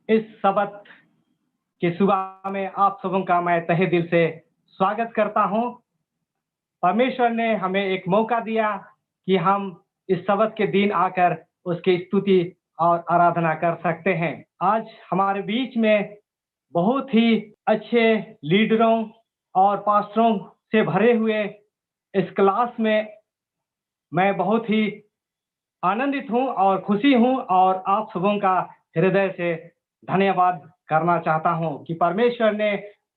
इस सबत की सुबह में आप सबों का मैं तहे दिल से स्वागत करता हूँ। परमेश्वर ने हमें एक मौका दिया कि हम इस सबत के दिन आकर उसकी स्तुति और आराधना कर सकते हैं। आज हमारे बीच में बहुत ही अच्छे लीडरों और पास्टरों से भरे हुए इस क्लास में मैं बहुत ही आनंदित हूँ और खुशी हूँ और आप सबों का हृदय से धन्यवाद करना चाहता हूँ कि परमेश्वर ने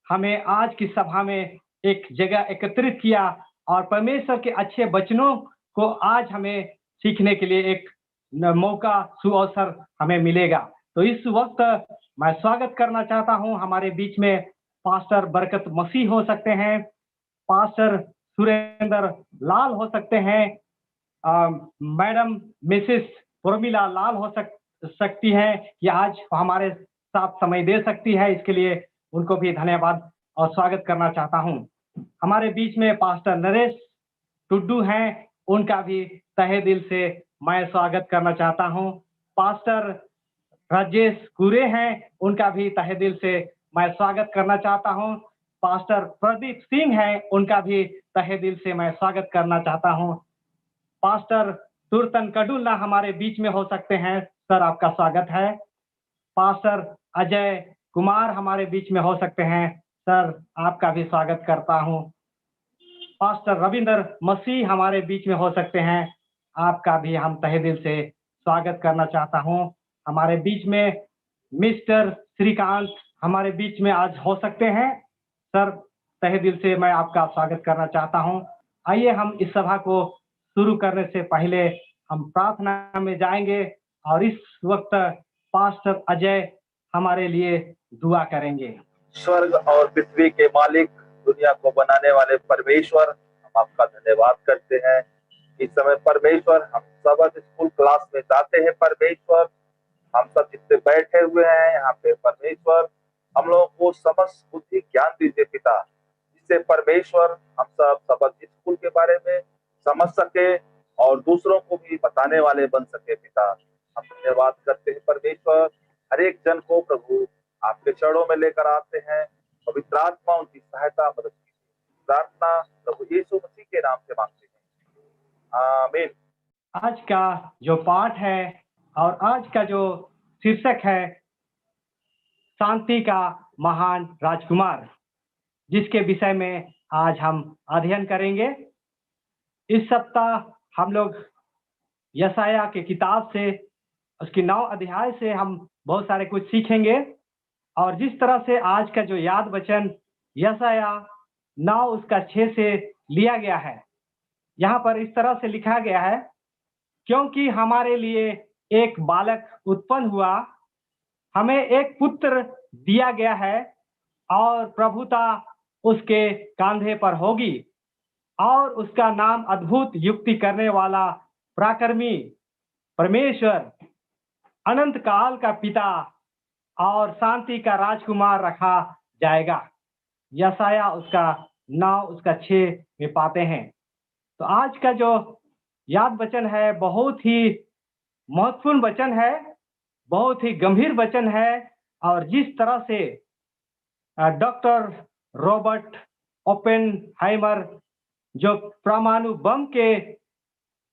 हमें आज की सभा में एक जगह एकत्रित किया और परमेश्वर के अच्छे वचनों को आज हमें सीखने के लिए एक मौका सुअवसर हमें मिलेगा। तो इस वक्त मैं स्वागत करना चाहता हूँ हमारे बीच में पास्टर बरकत मसीह हो सकते हैं, पास्टर सुरेंद्र लाल हो सकते हैं, मैडम मिसेस उर्मिला लाल हो सकती है कि आज हमारे साथ समय दे सकती है, इसके लिए उनको भी धन्यवाद और स्वागत करना चाहता हूं। हमारे बीच में पास्टर नरेश टुड्डू हैं, उनका भी तहे दिल से मैं स्वागत करना चाहता हूं। पास्टर राजेश कुरे हैं, उनका भी तहे दिल से मैं स्वागत करना चाहता हूं। पास्टर प्रदीप सिंह हैं, उनका भी तहे दिल से मैं स्वागत करना चाहता हूं। पास्टर तुर्तन कडुल्ला हमारे बीच में हो सकते हैं, सर आपका स्वागत है। पास्टर अजय कुमार हमारे बीच में हो सकते हैं, सर आपका भी स्वागत करता हूं। पास्टर रविंद्र मसीह हमारे बीच में हो सकते हैं, आपका भी हम तहे दिल से स्वागत करना चाहता हूं। हमारे बीच में मिस्टर श्रीकांत हमारे बीच में आज हो सकते हैं, सर तहे दिल से मैं आपका स्वागत करना चाहता हूं। आइए हम इस सभा को शुरू करने से पहले हम प्रार्थना में जाएंगे और इस वक्त पास्टर अजय हमारे लिए दुआ करेंगे। स्वर्ग और पृथ्वी के मालिक, दुनिया को बनाने वाले परमेश्वर, हम आपका धन्यवाद करते हैं। इस समय परमेश्वर हम सबक स्कूल क्लास में जाते हैं। परमेश्वर, हम सब जितने बैठे हुए हैं यहाँ पे, परमेश्वर हम लोगों को समस्त बुद्धि ज्ञान दीजिए पिता, जिससे परमेश्वर हम सब सबक स्कूल के बारे में समझ सके और दूसरों को भी बताने वाले बन सके पिता। हम धन्यवाद करते हैं परमेश्वर। हर एक जन को प्रभु आपके चरणों में लेकर आते हैं। पवित्र आत्मा उनकी सहायता मदद कीजिए। प्रार्थना प्रभु यीशु मसीह के नाम से मांगते हैं, आमीन। आज का जो पाठ है और आज का जो शीर्षक है, शांति का महान राजकुमार, जिसके विषय में आज हम अध्ययन करेंगे। इस सप्ताह हम लोग यशायाह की किताब से उसकी 9 अध्याय से हम बहुत सारे कुछ सीखेंगे और जिस तरह से आज का जो याद वचन यशायाह 9 उसका 6 से लिया गया है, यहाँ पर इस तरह से लिखा गया है, क्योंकि हमारे लिए एक बालक उत्पन्न हुआ, हमें एक पुत्र दिया गया है और प्रभुता उसके कांधे पर होगी और उसका नाम अद्भुत युक्ति करने वाला, पराक्रमी परमेश्वर, अनंत काल का पिता और शांति का राजकुमार रखा जाएगा। यशायाह उसका 9 उसका 6 में पाते हैं। तो आज का जो याद वचन है बहुत ही महत्वपूर्ण वचन है, बहुत ही गंभीर वचन है और जिस तरह से डॉक्टर रॉबर्ट ओपेनहाइमर जो परमाणु बम के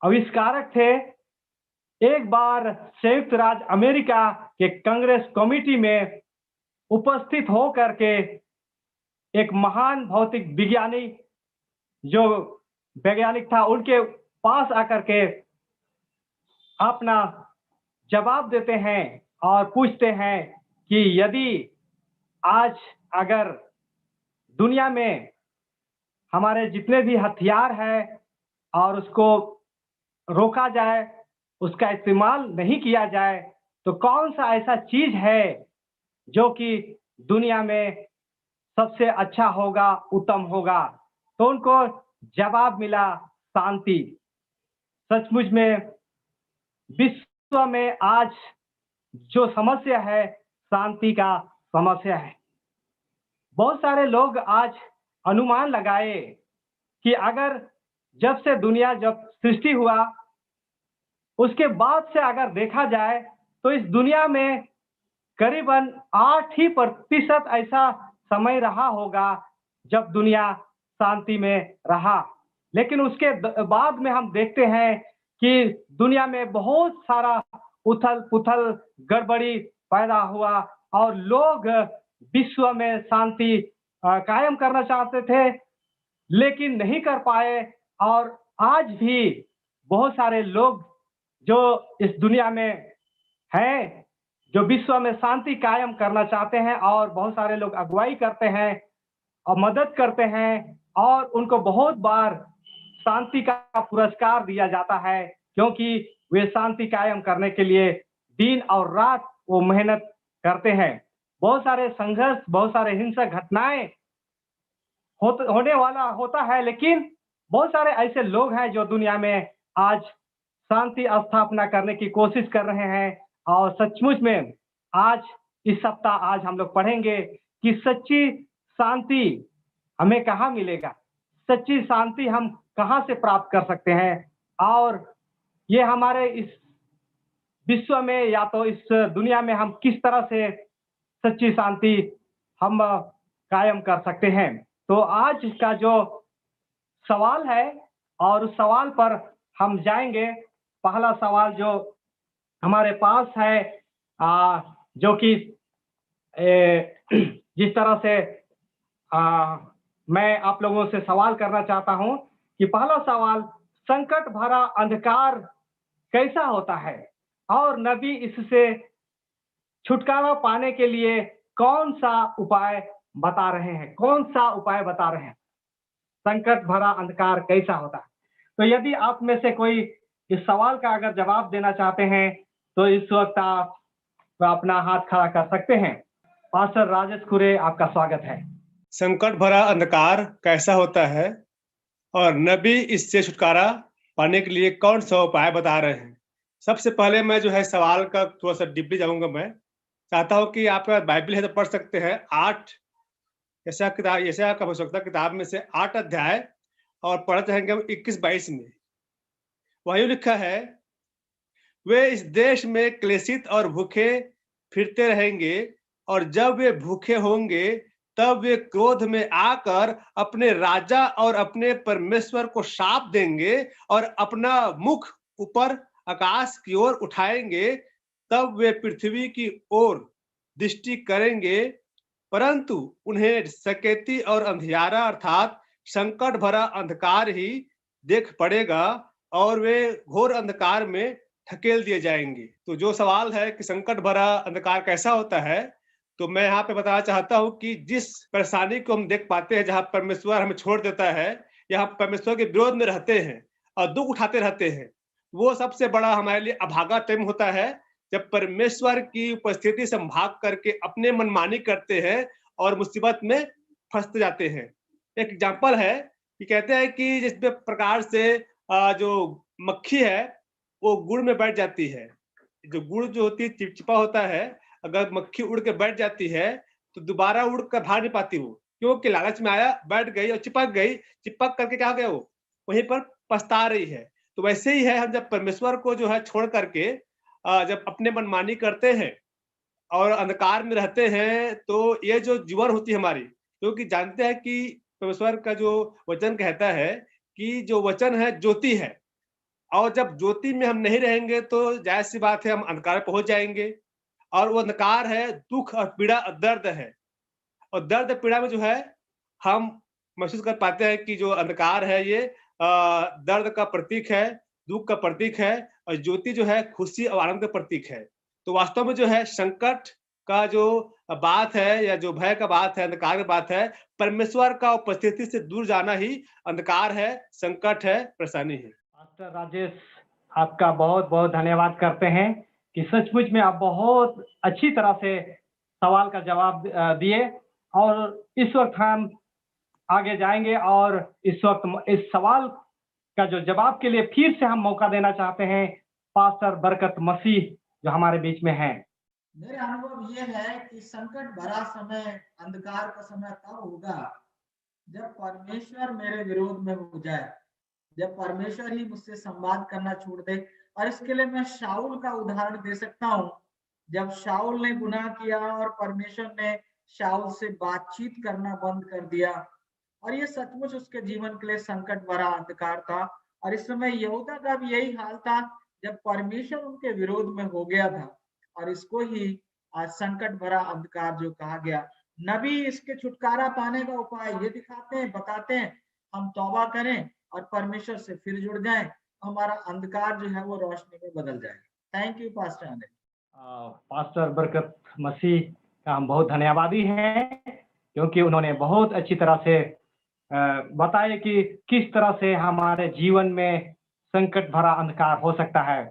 आविष्कारक थे, एक बार संयुक्त राज्य अमेरिका के कांग्रेस कमेटी में उपस्थित होकर के एक महान भौतिक विज्ञानी जो वैज्ञानिक था, उनके पास आकर के अपना जवाब देते हैं और पूछते हैं कि यदि आज अगर दुनिया में हमारे जितने भी हथियार हैं और उसको रोका जाए, उसका इस्तेमाल नहीं किया जाए, तो कौन सा ऐसा चीज है जो कि दुनिया में सबसे अच्छा होगा, उत्तम होगा? तो उनको जवाब मिला, शांति। सचमुच में विश्व में आज जो समस्या है, शांति का समस्या है। बहुत सारे लोग आज अनुमान लगाए कि अगर जब से दुनिया जब सृष्टि हुआ उसके बाद से अगर देखा जाए तो इस दुनिया में करीबन 8% ऐसा समय रहा होगा जब दुनिया शांति में रहा। लेकिन उसके बाद में हम देखते हैं कि दुनिया में बहुत सारा उथल-पुथल, गड़बड़ी पैदा हुआ और लोग विश्व में शांति कायम करना चाहते थे, लेकिन नहीं कर पाए। और आज भी बहुत सारे लोग जो इस दुनिया में हैं, जो विश्व में शांति कायम करना चाहते हैं, और बहुत सारे लोग अगुवाई करते हैं और मदद करते हैं, और उनको बहुत बार शांति का पुरस्कार दिया जाता है, क्योंकि वे शांति कायम करने के लिए दिन और रात वो मेहनत करते हैं। बहुत सारे संघर्ष, बहुत सारे हिंसक घटनाएं होने वाला होता है, लेकिन बहुत सारे ऐसे लोग हैं जो दुनिया में आज शांति स्थापना करने की कोशिश कर रहे हैं। और सचमुच में आज इस सप्ताह आज हम लोग पढ़ेंगे कि सच्ची शांति हमें कहाँ मिलेगा, सच्ची शांति हम कहाँ से प्राप्त कर सकते हैं, और ये हमारे इस विश्व में या तो इस दुनिया में हम किस तरह से सच्ची शांति हम कायम कर सकते हैं। तो आज का जो सवाल है, और उस सवाल पर हम जाएंगे। पहला सवाल जो हमारे पास है, जो कि जिस तरह से मैं आप लोगों से सवाल करना चाहता हूं कि पहला सवाल, संकट भरा अंधकार कैसा होता है, और नबी इससे छुटकारा पाने के लिए कौन सा उपाय बता रहे हैं, कौन सा उपाय बता रहे हैं? संकट भरा अंधकार कैसा होता है? तो यदि आप में से कोई इस सवाल का अगर जवाब देना चाहते हैं, तो इस वक्त आप अपना हाथ खड़ा कर सकते हैं। पास्टर राजेश खुरे, आपका स्वागत है। संकट भरा अंधकार कैसा होता है और नबी इससे छुटकारा पाने के लिए कौन सा उपाय बता रहे हैं? सबसे पहले मैं जो है सवाल का थोड़ा सा डीपली जाऊंगा। मैं चाहता हूं कि आपके पास बाइबल है तो पढ़ सकते हैं। 8 ऐसा का आवश्यकता किताब में से 8 अध्याय और पढ़ चाहेंगे हम 21-22 में। वही लिखा है, वे इस देश में क्लेशित और भूखे फिरते रहेंगे, और जब वे भूखे होंगे तब वे क्रोध में आकर अपने राजा और अपने परमेश्वर को शाप देंगे और अपना मुख ऊपर आकाश की ओर उठाएंगे। तब वे पृथ्वी की ओर दृष्टि करेंगे, परंतु उन्हें सकेती और अंधियारा अर्थात संकट भरा अंधकार ही देख पड़ेगा, और वे घोर अंधकार में धकेल दिए जाएंगे। तो जो सवाल है कि संकट भरा अंधकार कैसा होता है, तो मैं यहाँ पे बताना चाहता हूँ कि जिस परेशानी को हम देख पाते हैं, जहाँ परमेश्वर हमें छोड़ देता है, यहाँ परमेश्वर के विरोध में रहते हैं और दुख उठाते रहते हैं, वो सबसे बड़ा हमारे लिए अभागा टाइम होता है, जब परमेश्वर की उपस्थिति से हम भाग करके अपने मनमानी करते हैं और मुसीबत में फंसते जाते हैं। एक एग्जाम्पल है कि कहते हैं कि जिस प्रकार से जो मक्खी है वो गुड़ में बैठ जाती है। जो गुड़ जो होती है चिपचिपा होता है, अगर मक्खी उड़ के बैठ जाती है तो दोबारा उड़ कर भाग नहीं पाती वो, क्योंकि लालच में आया, बैठ गई और चिपक गई। चिपक करके क्या हो गया, वो वहीं पर पछता रही है। तो वैसे ही है, हम जब परमेश्वर को जो है छोड़ करके जब अपने मनमानी करते हैं और अंधकार में रहते हैं, तो ये जो जीवन होती है हमारी, क्योंकि जानते हैं कि परमेश्वर का जो वचन कहता है कि जो वचन है ज्योति है, और जब ज्योति में हम नहीं रहेंगे तो जाहिर सी बात है हम अंधकार में पहुंच जाएंगे। और वो अंधकार है दुख और पीड़ा और दर्द है, और दर्द पीड़ा में जो है हम महसूस कर पाते हैं कि जो अंधकार है ये दर्द का प्रतीक है, दुख का प्रतीक है, और ज्योति जो है खुशी और आनंद का प्रतीक है। तो वास्तव में जो है संकट का जो बात है या जो भय का बात है, अंधकार की बात है, परमेश्वर का उपस्थिति से दूर जाना ही अंधकार है, संकट है, परेशानी है। पास्टर राजेश, आपका बहुत बहुत धन्यवाद करते हैं कि सचमुच में आप बहुत अच्छी तरह से सवाल का जवाब दिए। और इस वक्त हम आगे जाएंगे, और इस वक्त इस सवाल का जो जवाब के लिए फिर से हम मौका देना चाहते हैं पास्टर बरकत मसीह, जो हमारे बीच में हैं। मेरा अनुभव ये है कि संकट भरा समय, अंधकार का समय तब होगा जब परमेश्वर मेरे विरोध में हो जाए, जब परमेश्वर ही मुझसे संवाद करना छोड़ दे। और इसके लिए मैं शाऊल का उदाहरण दे सकता हूँ जब शाऊल ने गुनाह किया और परमेश्वर ने शाऊल से बातचीत करना बंद कर दिया, और ये सचमुच उसके जीवन के लिए संकट भरा अंधकार था। और इस समय यहूदा का भी यही हाल था, जब परमेश्वर उनके विरोध में हो गया था। और इसको ही आज संकट भरा अंधकार जो कहा गया। नबी इसके छुटकारा पाने का उपाय ये दिखाते हैं, बताते हैं, हम तौबा करें और परमेश्वर से फिर जुड़ जाएं, हमारा अंधकार जो है वो रोशनी में बदल जाएगा। Thank you pastor Anil. Pastor बरकत मसीह का हम बहुत धन्यवादी हैं, क्योंकि उन्होंने बहुत अच्छी तरह से बताया कि किस तरह से हमारे जीवन में संकट भरा अंधकार हो सकता है।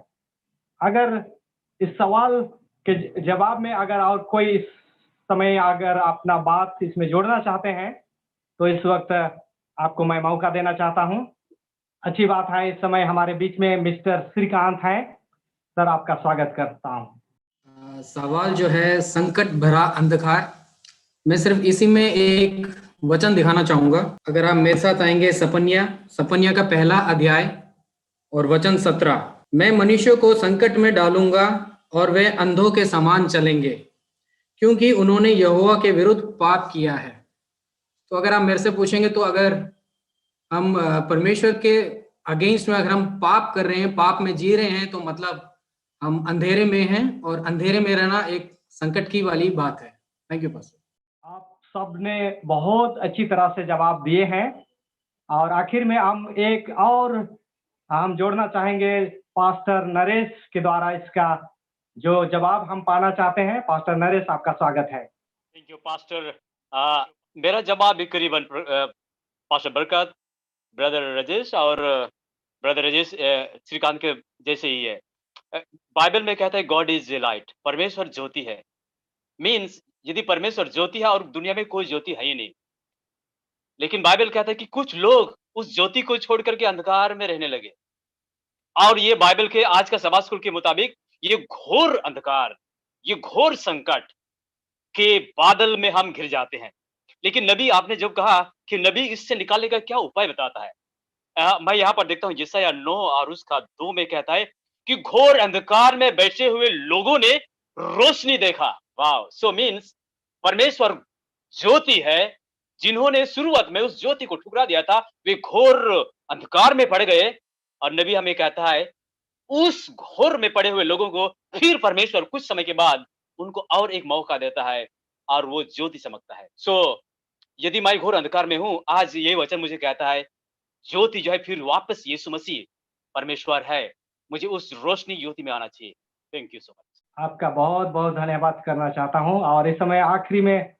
अगर इस सवाल के जवाब में अगर और कोई इस समय अगर अपना बात इसमें जोड़ना चाहते हैं, तो इस वक्त आपको मैं मौका देना चाहता हूं। अच्छी बात है, इस समय हमारे बीच में मिस्टर श्रीकांत हैं। सर, आपका स्वागत करता हूं। सवाल जो है संकट भरा अंधकार, मैं सिर्फ इसी में एक वचन दिखाना चाहूंगा। अगर आप मेरे साथ आएंगे सपन्या का पहला अध्याय और वचन 17, मैं मनुष्यों को संकट में डालूंगा और वे अंधों के समान चलेंगे, क्योंकि उन्होंने यहोवा के विरुद्ध पाप किया है। तो अगर आप मेरे से पूछेंगे, तो अगर हम परमेश्वर के अगेंस्ट में अगर हम पाप कर रहे हैं, पाप में जी रहे हैं, तो मतलब हम अंधेरे में हैं, और अंधेरे में रहना एक संकट की वाली बात है। Thank you pastor. आप सबने बहुत अच्छी तरह से जवाब दिए हैं, और आखिर में हम जोड़ना चाहेंगे पास्टर नरेश के द्वारा इसका जो जवाब हम पाना चाहते हैं। पास्टर नरेश, आपका स्वागत है। Thank you pastor. मेरा जवाब भी करीबन पास्टर बरकत, ब्रदर राजेश और ब्रदर राजेश श्रीकांत के जैसे ही है। बाइबल में कहता है गॉड इज ए लाइट, परमेश्वर ज्योति है। मीन्स यदि परमेश्वर ज्योति है और दुनिया में कोई ज्योति है ही नहीं, लेकिन बाइबल कहता है कि कुछ लोग उस ज्योति को छोड़ करके अंधकार में रहने लगे, और ये बाइबल के आज का सभा स्कूल के मुताबिक ये घोर अंधकार, ये घोर संकट के बादल में हम घिर जाते हैं। लेकिन नबी, आपने जब कहा कि नबी इससे निकालने का क्या उपाय बताता है, मैं यहाँ पर देखता हूँ यशायाह 9 और उसका 2 में कहता है कि घोर अंधकार में बैठे हुए लोगों ने रोशनी देखा। वाव! सो मीन्स परमेश्वर ज्योति है, जिन्होंने शुरुआत में उस ज्योति को ठुकरा दिया था, वे घोर अंधकार में पड़ गए। और नबी हमें कहता है उस घोर में पड़े हुए लोगों को फिर परमेश्वर कुछ समय के बाद उनको और एक मौका देता है, और वो ज्योति चमकता है। सो यदि मैं घोर अंधकार में हूं, आज ये वचन मुझे कहता है ज्योति जो है फिर वापस यीशु मसीह परमेश्वर है, मुझे उस रोशनी ज्योति में आना चाहिए। Thank you so much. आपका बहुत बहुत धन्यवाद करना चाहता हूं। और इस समय आखिरी में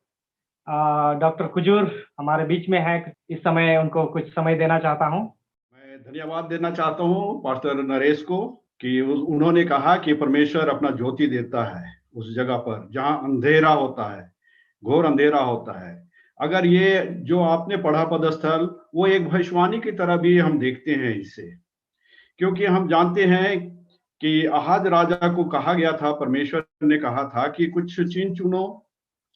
डॉक्टर कुजूर हमारे बीच में है, इस समय उनको कुछ समय देना चाहता हूं। मैं धन्यवाद देना चाहता हूं पास्टर नरेश को कि उन्होंने कहा कि परमेश्वर अपना ज्योति देता है उस जगह पर जहां अंधेरा होता है, घोर अंधेरा होता है। अगर ये जो आपने पढ़ा पदस्थल, वो एक भविष्यवाणी की तरह भी हम देखते हैं इससे, क्योंकि हम जानते हैं कि आहाज राजा को कहा गया था, परमेश्वर ने कहा था कि कुछ चिन्ह चुनो,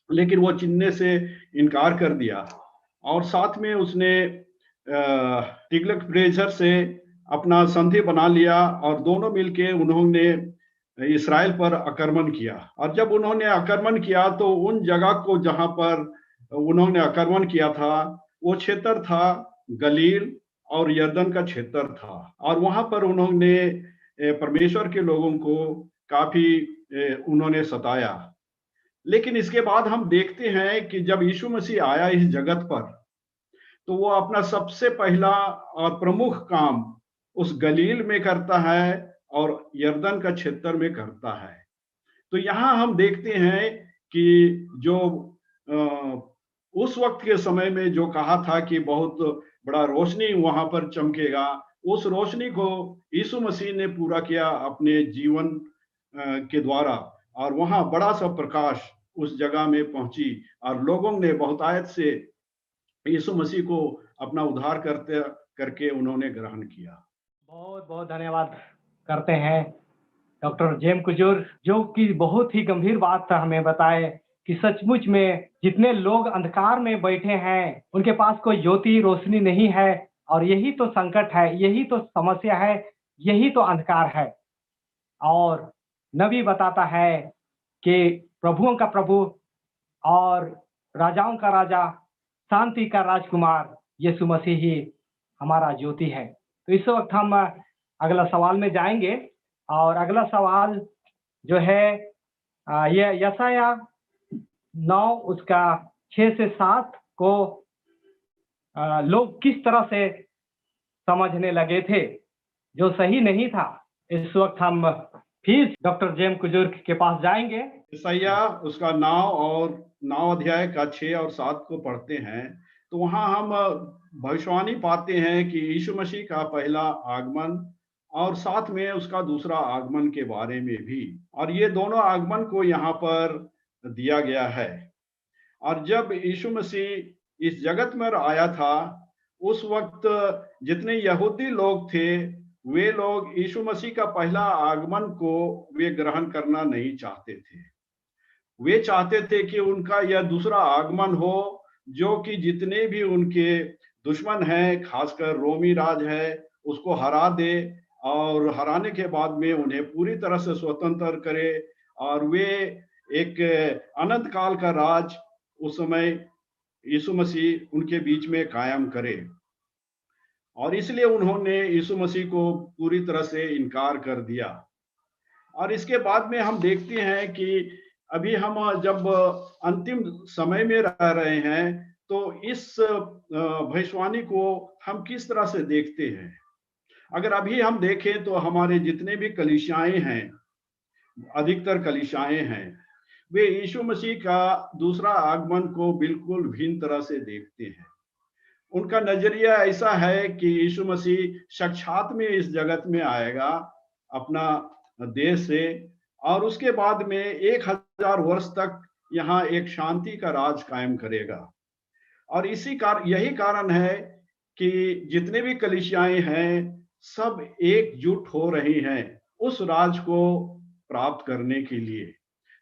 लेकिन वो चिन्हने से इनकार कर दिया। और साथ में उसने तिग्लत पिलेसर से अपना संधि बना लिया, और दोनों मिलके उन्होंने इस्राएल पर आक्रमण किया। और जब उन्होंने आक्रमण किया तो उन जगह को जहां पर उन्होंने आक्रमण किया था, वो क्षेत्र था गलील और यरदन का क्षेत्र था। और वहां पर उन्होंने परमेश्वर के लोगों को काफी उन्होंने सताया। लेकिन इसके बाद हम देखते हैं कि जब यीशु मसीह आया इस जगत पर, तो वो अपना सबसे पहला और प्रमुख काम उस गलील में करता है और यरदन का क्षेत्र में करता है। तो यहाँ हम देखते हैं कि जो उस वक्त के समय में जो कहा था कि बहुत बड़ा रोशनी वहां पर चमकेगा, उस रोशनी को यीशु मसीह ने पूरा किया अपने जीवन के द्वारा, और वहां बड़ा सा प्रकाश उस जगह में पहुंची, और लोगों ने बहुतायत से यीशु मसीह को अपना उद्धार करके उन्होंने ग्रहण किया। बहुत बहुत धन्यवाद करते हैं डॉक्टर जेम कुजूर, जो कि बहुत ही गंभीर बात हमें बताए कि सचमुच में जितने लोग अंधकार में बैठे हैं, उनके पास कोई ज्योति रोशनी नहीं है, और यही तो संकट है, यही तो समस्या है, यही तो अंधकार है। और नबी बताता है कि प्रभुओं का प्रभु और राजाओं का राजा, शांति का राजकुमार यीशु मसीह ही हमारा ज्योति है। तो इस वक्त हम अगला सवाल में जाएंगे और अगला सवाल जो है ये यशाया 9 उसका 6 से 7 को लोग किस तरह से समझने लगे थे जो सही नहीं था। इस वक्त हम फिर डॉक्टर जेम कुजुर्ग के पास जाएंगे। यशाया उसका 9 और 9 अध्याय का 6 और 7 को पढ़ते हैं तो वहां हम भविष्यवाणी पाते हैं कि यीशु मसीह का पहला आगमन और साथ में उसका दूसरा आगमन के बारे में भी, और ये दोनों आगमन को यहाँ पर दिया गया है। और जब यीशु मसीह इस जगत में आया था उस वक्त जितने यहूदी लोग थे वे लोग यीशु मसीह का पहला आगमन को वे ग्रहण करना नहीं चाहते थे। वे चाहते थे कि उनका यह दूसरा आगमन हो जो कि जितने भी उनके दुश्मन हैं, खासकर रोमी राज है, उसको हरा दे और हराने के बाद में उन्हें पूरी तरह से स्वतंत्र करे और वे एक अनंत काल का राज उस समय यीशु मसीह उनके बीच में कायम करे। और इसलिए उन्होंने यीशु मसीह को पूरी तरह से इनकार कर दिया। और इसके बाद में हम देखते हैं कि अभी हम जब अंतिम समय में रह रहे हैं तो इस भविष्यवाणी को हम किस तरह से देखते हैं। अगर अभी हम देखें तो हमारे जितने भी कलीसियाएं हैं, अधिकतर कलीसियाएं हैं, वे यीशु मसीह का दूसरा आगमन को बिल्कुल भिन्न तरह से देखते हैं। उनका नजरिया ऐसा है कि यीशु मसीह साक्षात में इस जगत में आएगा अपना देश से और उसके बाद में 1000 वर्ष तक यहाँ एक शांति का राज कायम करेगा। और यही कारण है कि जितने भी कलीसियाएं हैं सब एकजुट हो रही हैं उस राज को प्राप्त करने के लिए।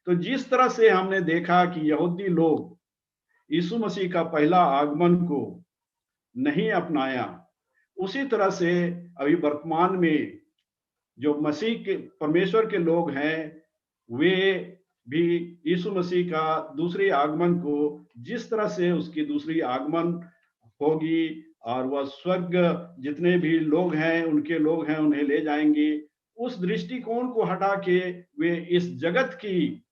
तो जिस तरह से हमने देखा कि यहूदी लोग यीशु मसीह का पहला आगमन को नहीं अपनाया, उसी तरह से अभी वर्तमान में जो मसीह के परमेश्वर के लोग हैं वे भी यीशु मसीह का दूसरे आगमन को जिस तरह से उसकी दूसरी आगमन होगी और वह स्वर्ग जितने भी लोग हैं उनके लोग हैं उन्हें ले जाएंगे, उस दृष्टिकोण को हटा के वे इस जगत की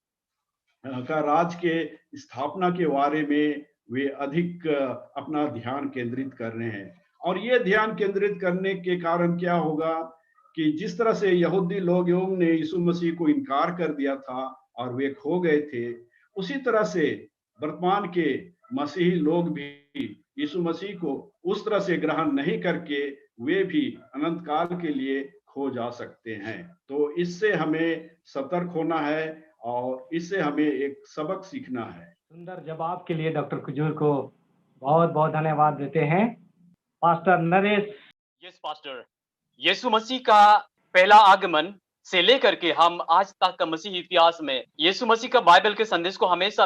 का राज के स्थापना के बारे में वे अधिक अपना ध्यान केंद्रित कर रहे हैं। और ये ध्यान केंद्रित करने के कारण क्या होगा कि जिस तरह से यहूदी लोगों ने यीशु मसीह को इनकार कर दिया था और वे खो गए थे, उसी तरह से वर्तमान के मसीही लोग भी यीशु मसीह को उस तरह से ग्रहण नहीं करके वे भी अनंत काल के लिए खो जा सकते हैं। तो इससे हमें सतर्क होना है और इससे हमें एक सबक सीखना है। सुंदर जवाब के लिए डॉक्टर कुजूर को बहुत बहुत धन्यवाद देते हैं। पास्टर नरेश। यस पास्टर, यीशु मसीह का पहला आगमन से लेकर के हम आज तक का मसीही इतिहास में यीशु मसीह का बाइबल के संदेश को हमेशा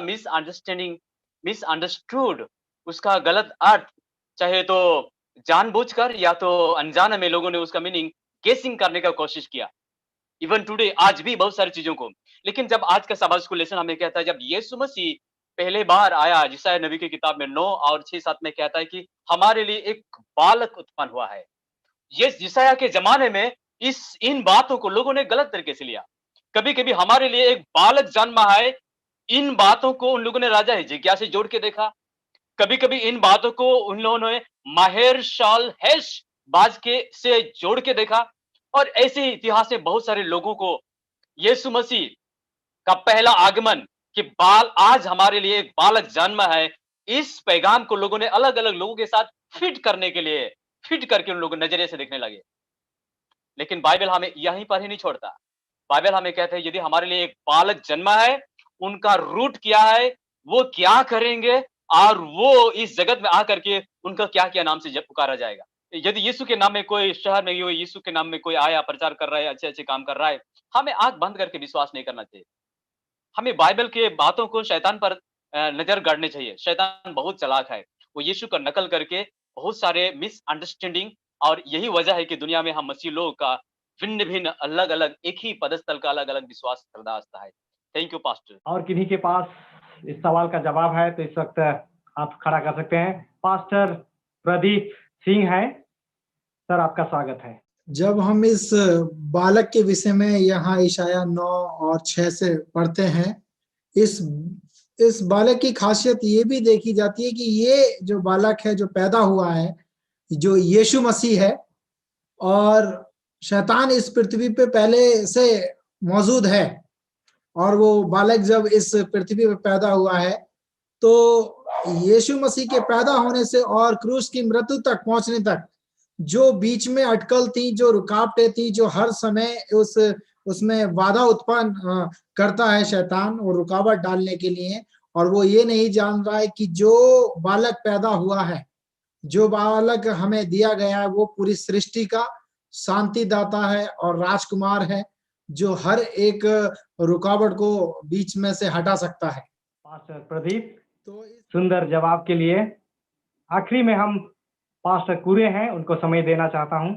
मिसअंडरस्टूड, उसका गलत अर्थ चाहे तो जानबूझकर या तो अनजाने में लोगों ने उसका मीनिंग गेसिंग करने का कोशिश किया। इवन टुडे आज भी बहुत सारी चीजों को। लेकिन जब आज का सबक स्कूल लेसन हमें कहता है जब यीशु मसीह पहले बार आया, जिसाया नबी की किताब में 9 और 6-7 में कहता है कि हमारे लिए एक बालक उत्पन्न हुआ है। ये जिसाया के जमाने में इन बातों को लोगों ने गलत तरीके से लिया। कभी कभी हमारे लिए एक बालक जन्मा है, इन बातों को उन लोगों ने राजा हिजकिय्याह से जोड़ के देखा। कभी कभी इन बातों को उन लोगों ने माहिर शाल हेश बाज के से जोड़ के देखा। और ऐसे ही इतिहास में बहुत सारे लोगों को यीशु मसीह का पहला आगमन कि आज हमारे लिए एक बालक जन्म है, इस पैगाम को लोगों ने अलग अलग लोगों के साथ फिट करके उन लोगों नजरिए से देखने लगे। लेकिन बाइबल हमें यहीं पर ही नहीं छोड़ता। बाइबल हमें कहता है यदि हमारे लिए एक बालक जन्मा है, उनका रूट क्या है, वो क्या करेंगे और वो इस जगत में आकर के उनका क्या क्या नाम से पुकारा जाएगा। यदि यीशु के नाम में कोई शहर में यीशु के नाम में कोई आया, प्रचार कर रहा है, अच्छे अच्छे काम कर रहा है, हमें आंख बंद करके विश्वास नहीं करना चाहिए। हमें बाइबल के बातों को शैतान पर नजर गाड़नी चाहिए। शैतान बहुत चालाक है, वो यीशु का नकल करके बहुत सारे मिसअंडरस्टैंडिंग, और यही वजह है कि दुनिया में हम मसीह लोगों का भिन्न भिन्न अलग अलग एक ही पदस्थल का अलग अलग विश्वास बर्दाश्त है। Thank you pastor. और किन्हीं के पास इस सवाल का जवाब है तो इस वक्त आप खड़ा कर सकते हैं। पास्टर प्रदीप सिंह है, सर आपका स्वागत है। जब हम इस बालक के विषय में यहाँ इशाया 9 और 6 से पढ़ते हैं, इस बालक की खासियत ये भी देखी जाती है कि ये जो बालक है जो पैदा हुआ है, जो यीशु मसीह है, और शैतान इस पृथ्वी पे पहले से मौजूद है। और वो बालक जब इस पृथ्वी पे पैदा हुआ है तो यीशु मसीह के पैदा होने से और क्रूस की मृत्यु तक पहुंचने तक जो बीच में अटकल थी, जो रुकावटें थी, जो हर समय उसमें बाधा उत्पन्न करता है शैतान और रुकावट डालने के लिए, और वो ये नहीं जान रहा है कि जो बालक पैदा हुआ है, जो बालक हमें दिया गया है, वो पूरी सृष्टि का शांति दाता है और राजकुमार है, जो हर एक रुकावट को बीच में से हटा सकता है। पास्टर प्रदीप, तो सुंदर जवाब के लिए आखिरी में हम पास्टर कुरे हैं, उनको समय देना चाहता हूं।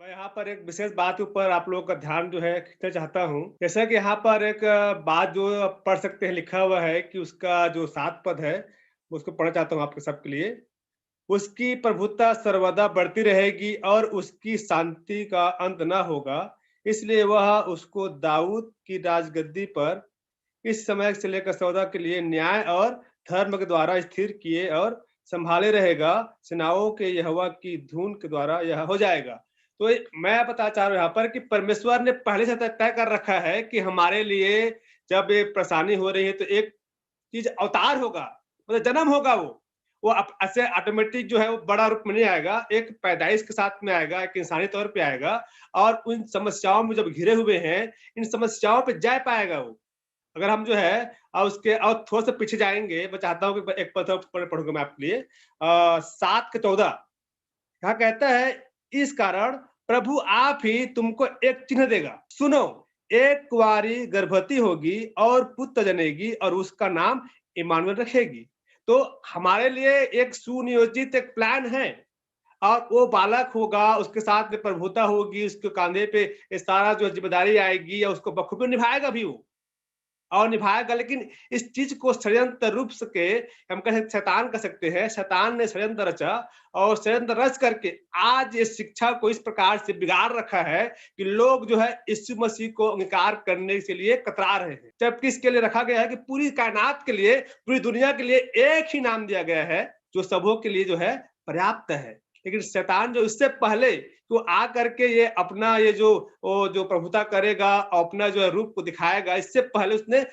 मैं यहाँ पर एक विशेष बात ऊपर आप लोगों का ध्यान जो है खींचना चाहता हूँ। जैसा कि यहाँ पर एक बात जो पढ़ सकते हैं, लिखा हुआ है कि उसका जो 7 पद है उसको पढ़ना चाहता हूँ आपके सबके लिए। उसकी प्रभुता सर्वदा बढ़ती रहेगी और उसकी शांति का अंत न होगा, इसलिए वह उसको दाऊद की राजगद्दी पर इस समय से लेकर सौदा के लिए न्याय और धर्म के द्वारा स्थिर किए और संभाले रहेगा। सेनाओं के यहोवा की धुन के द्वारा यह हो जाएगा। तो मैं बता चाह रहा हूँ यहाँ पर कि परमेश्वर ने पहले से तय कर रखा है कि हमारे लिए जब ये परेशानी हो रही है तो एक चीज अवतार होगा, मतलब जन्म होगा। वो ऐसे ऑटोमेटिक जो है वो बड़ा रूप में नहीं आएगा, एक पैदाइश के साथ में आएगा, एक इंसानी तौर पे आएगा और उन समस्याओं में जब घिरे हुए हैं, इन समस्याओं पे जय पाएगा वो। अगर हम जो है उसके और थोड़ा सा पीछे जाएंगे, मैं चाहता हूँ कि एक पद पढ़ूंगा मैं आपके लिए, 7 के 14 यहाँ कहता है, इस कारण प्रभु आप ही तुमको एक चिन्ह देगा, सुनो, एक कुंवारी गर्भवती होगी और पुत्र जनेगी और उसका नाम इमानुएल रखेगी। तो हमारे लिए एक सुनियोजित एक प्लान है और वो बालक होगा, उसके साथ में प्रभुता होगी, उसके कंधे पे सारा जो जिम्मेदारी आएगी या उसको बखूबी निभाएगा भी वो और निभाएगा। लेकिन इस चीज को षड्यंत्र रूप से हम शैतान कह सकते हैं, शैतान ने षड्यंत्र रचा और षड्यंत्र रच करके आज इस शिक्षा को इस प्रकार से बिगाड़ रखा है कि लोग जो है यीशु मसीह को अंगीकार करने के लिए कतरा रहे हैं, जबकि इसके लिए रखा गया है कि पूरी कायनात के लिए, पूरी दुनिया के लिए एक ही नाम दिया गया है जो सबों के लिए जो है पर्याप्त है। लेकिन शैतान जो इससे पहले तो आ करके ये अपना ये जो प्रभुता करेगा, अपना जो है रूप को दिखाएगा, इससे पहले उसने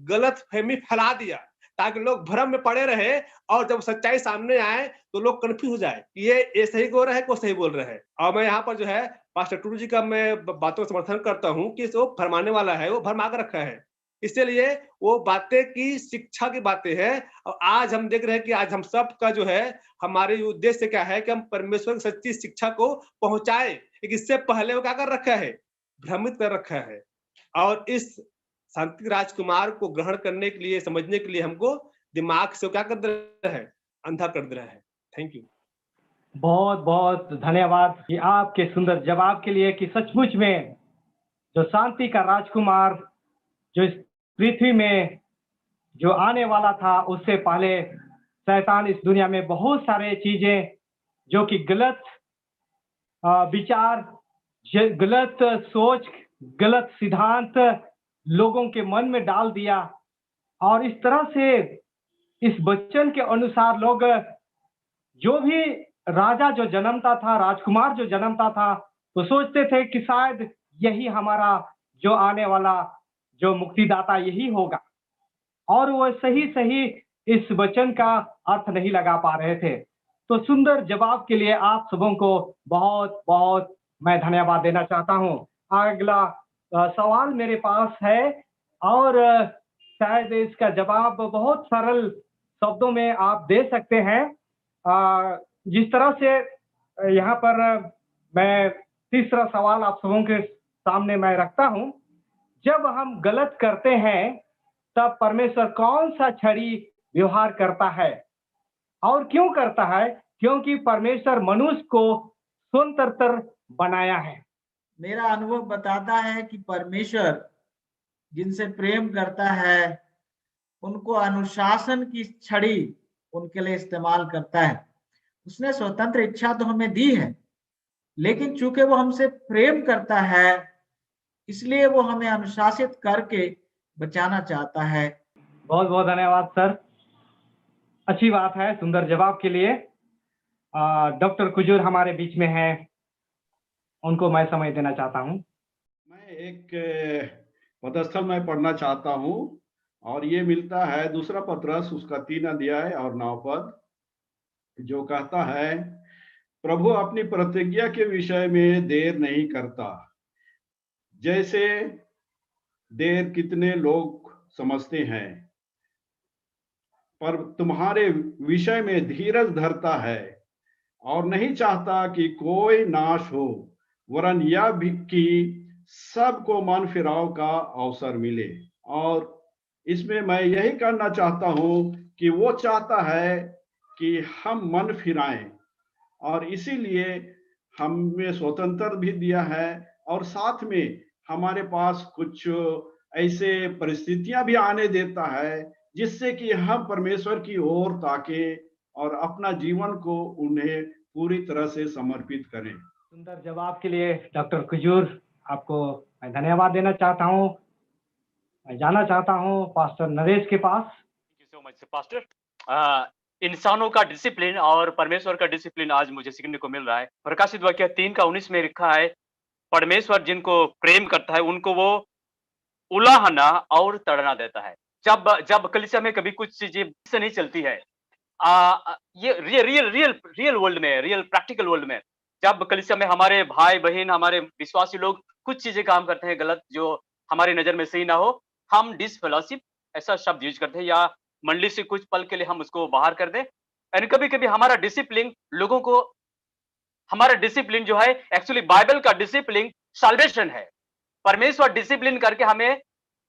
गलत फहमी फैला दिया ताकि लोग भ्रम में पड़े रहे और जब सच्चाई सामने आए तो लोग कन्फ्यूज हो जाए कि ये सही बोल रहा है, को सही बोल रहा है। और मैं यहाँ पर जो है पास्टर टूडू जी का मैं बातों का समर्थन करता हूँ कि वो भरमाने वाला है, वो भरमा कर रखा है, इसलिए वो बातें की शिक्षा की बातें हैं। और आज हम देख रहे हैं कि आज हम सब का जो है हमारे उद्देश्य क्या है कि हम परमेश्वर की सच्ची शिक्षा को पहुंचाए। लेकिन इससे पहले वो क्या कर रखा है, भ्रमित कर रखा है। और इस शांति राजकुमार को ग्रहण करने के लिए, समझने के लिए हमको दिमाग से क्या कर रहा है, अंधा कर दे रहा है। Thank you. बहुत बहुत धन्यवाद कि आपके सुंदर जवाब के लिए कि सचमुच में जो शांति का राजकुमार जो इस पृथ्वी में जो आने वाला था, उससे पहले शैतान इस दुनिया में बहुत सारे चीजें जो कि गलत विचार, गलत सोच, गलत सिद्धांत लोगों के मन में डाल दिया। और इस तरह से इस वचन के अनुसार लोग जो भी राजा जो जन्मता था, राजकुमार जो जन्मता था, तो सोचते थे कि शायद यही हमारा जो आने वाला जो मुक्तिदाता यही होगा। और वो सही सही इस वचन का अर्थ नहीं लगा पा रहे थे। तो सुंदर जवाब के लिए आप सबों को बहुत बहुत मैं धन्यवाद देना चाहता हूँ। अगला सवाल मेरे पास है और शायद इसका जवाब बहुत सरल शब्दों में आप दे सकते हैं। जिस तरह से यहाँ पर मैं तीसरा सवाल आप सबों के सामने मैं रखता हूँ, जब हम गलत करते हैं तब परमेश्वर कौन सा छड़ी व्यवहार करता है और क्यों करता है? क्योंकि परमेश्वर मनुष्य को स्वतंत्र बनाया है। मेरा अनुभव बताता है कि परमेश्वर जिनसे प्रेम करता है उनको अनुशासन की छड़ी उनके लिए इस्तेमाल करता है। उसने स्वतंत्र इच्छा तो हमें दी है, लेकिन चूंकि वो हमसे प्रेम करता है इसलिए वो हमें अनुशासित करके बचाना चाहता है। बहुत बहुत धन्यवाद सर, अच्छी बात है, सुंदर जवाब के लिए। डॉक्टर कुजूर हमारे बीच में है, उनको मैं समय देना चाहता हूँ। मैं एक पदस्थल में पढ़ना चाहता हूँ और ये मिलता है दूसरा पत्रस उसका 3 अध्याय और 9 पद, जो कहता है, प्रभु अपनी प्रतिज्ञा के विषय में देर नहीं करता, जैसे देर कितने लोग समझते हैं, पर तुम्हारे विषय में धीरज धरता है और नहीं चाहता कि कोई नाश हो, वरन यह भी कि सबको मन फिराव का अवसर मिले। और इसमें मैं यही कहना चाहता हूं कि वो चाहता है कि हम मन फिराएं, और इसीलिए हमें स्वतंत्र भी दिया है, और साथ में हमारे पास कुछ ऐसे परिस्थितियां भी आने देता है जिससे कि हम परमेश्वर की ओर ताके और अपना जीवन को उन्हें पूरी तरह से समर्पित करें। सुंदर जवाब के लिए डॉक्टर कुजूर, आपको मैं धन्यवाद देना चाहता हूँ। मैं जाना चाहता हूँ पास्टर नरेश के पास। Thank you so much pastor. इंसानों का डिसिप्लिन और परमेश्वर का डिसिप्लिन आज मुझे सीखने को मिल रहा है। प्रकाशित वाक्य 3:19 में लिखा है, परमेश्वर जिनको प्रेम करता है उनको वो उलाहना और तड़ना देता है। जब कलीसिया में कभी कुछ चीजें से नहीं चलती है, ये रियल वर्ल्ड में, रियल प्रैक्टिकल वर्ल्ड में, जब कलीसिया में हमारे भाई बहन, हमारे विश्वासी लोग कुछ चीजें काम करते हैं गलत, जो हमारी नजर में सही ना हो, हम डिसफेलोशिप ऐसा शब्द यूज करते हैं, या मंडली से कुछ पल के लिए हम उसको बाहर कर दें। एंड कभी कभी हमारा डिसिप्लिन लोगों को, हमारा डिसिप्लिन जो है एक्चुअली बाइबल का डिसिप्लिन साल्वेशन है। परमेश्वर डिसिप्लिन करके हमें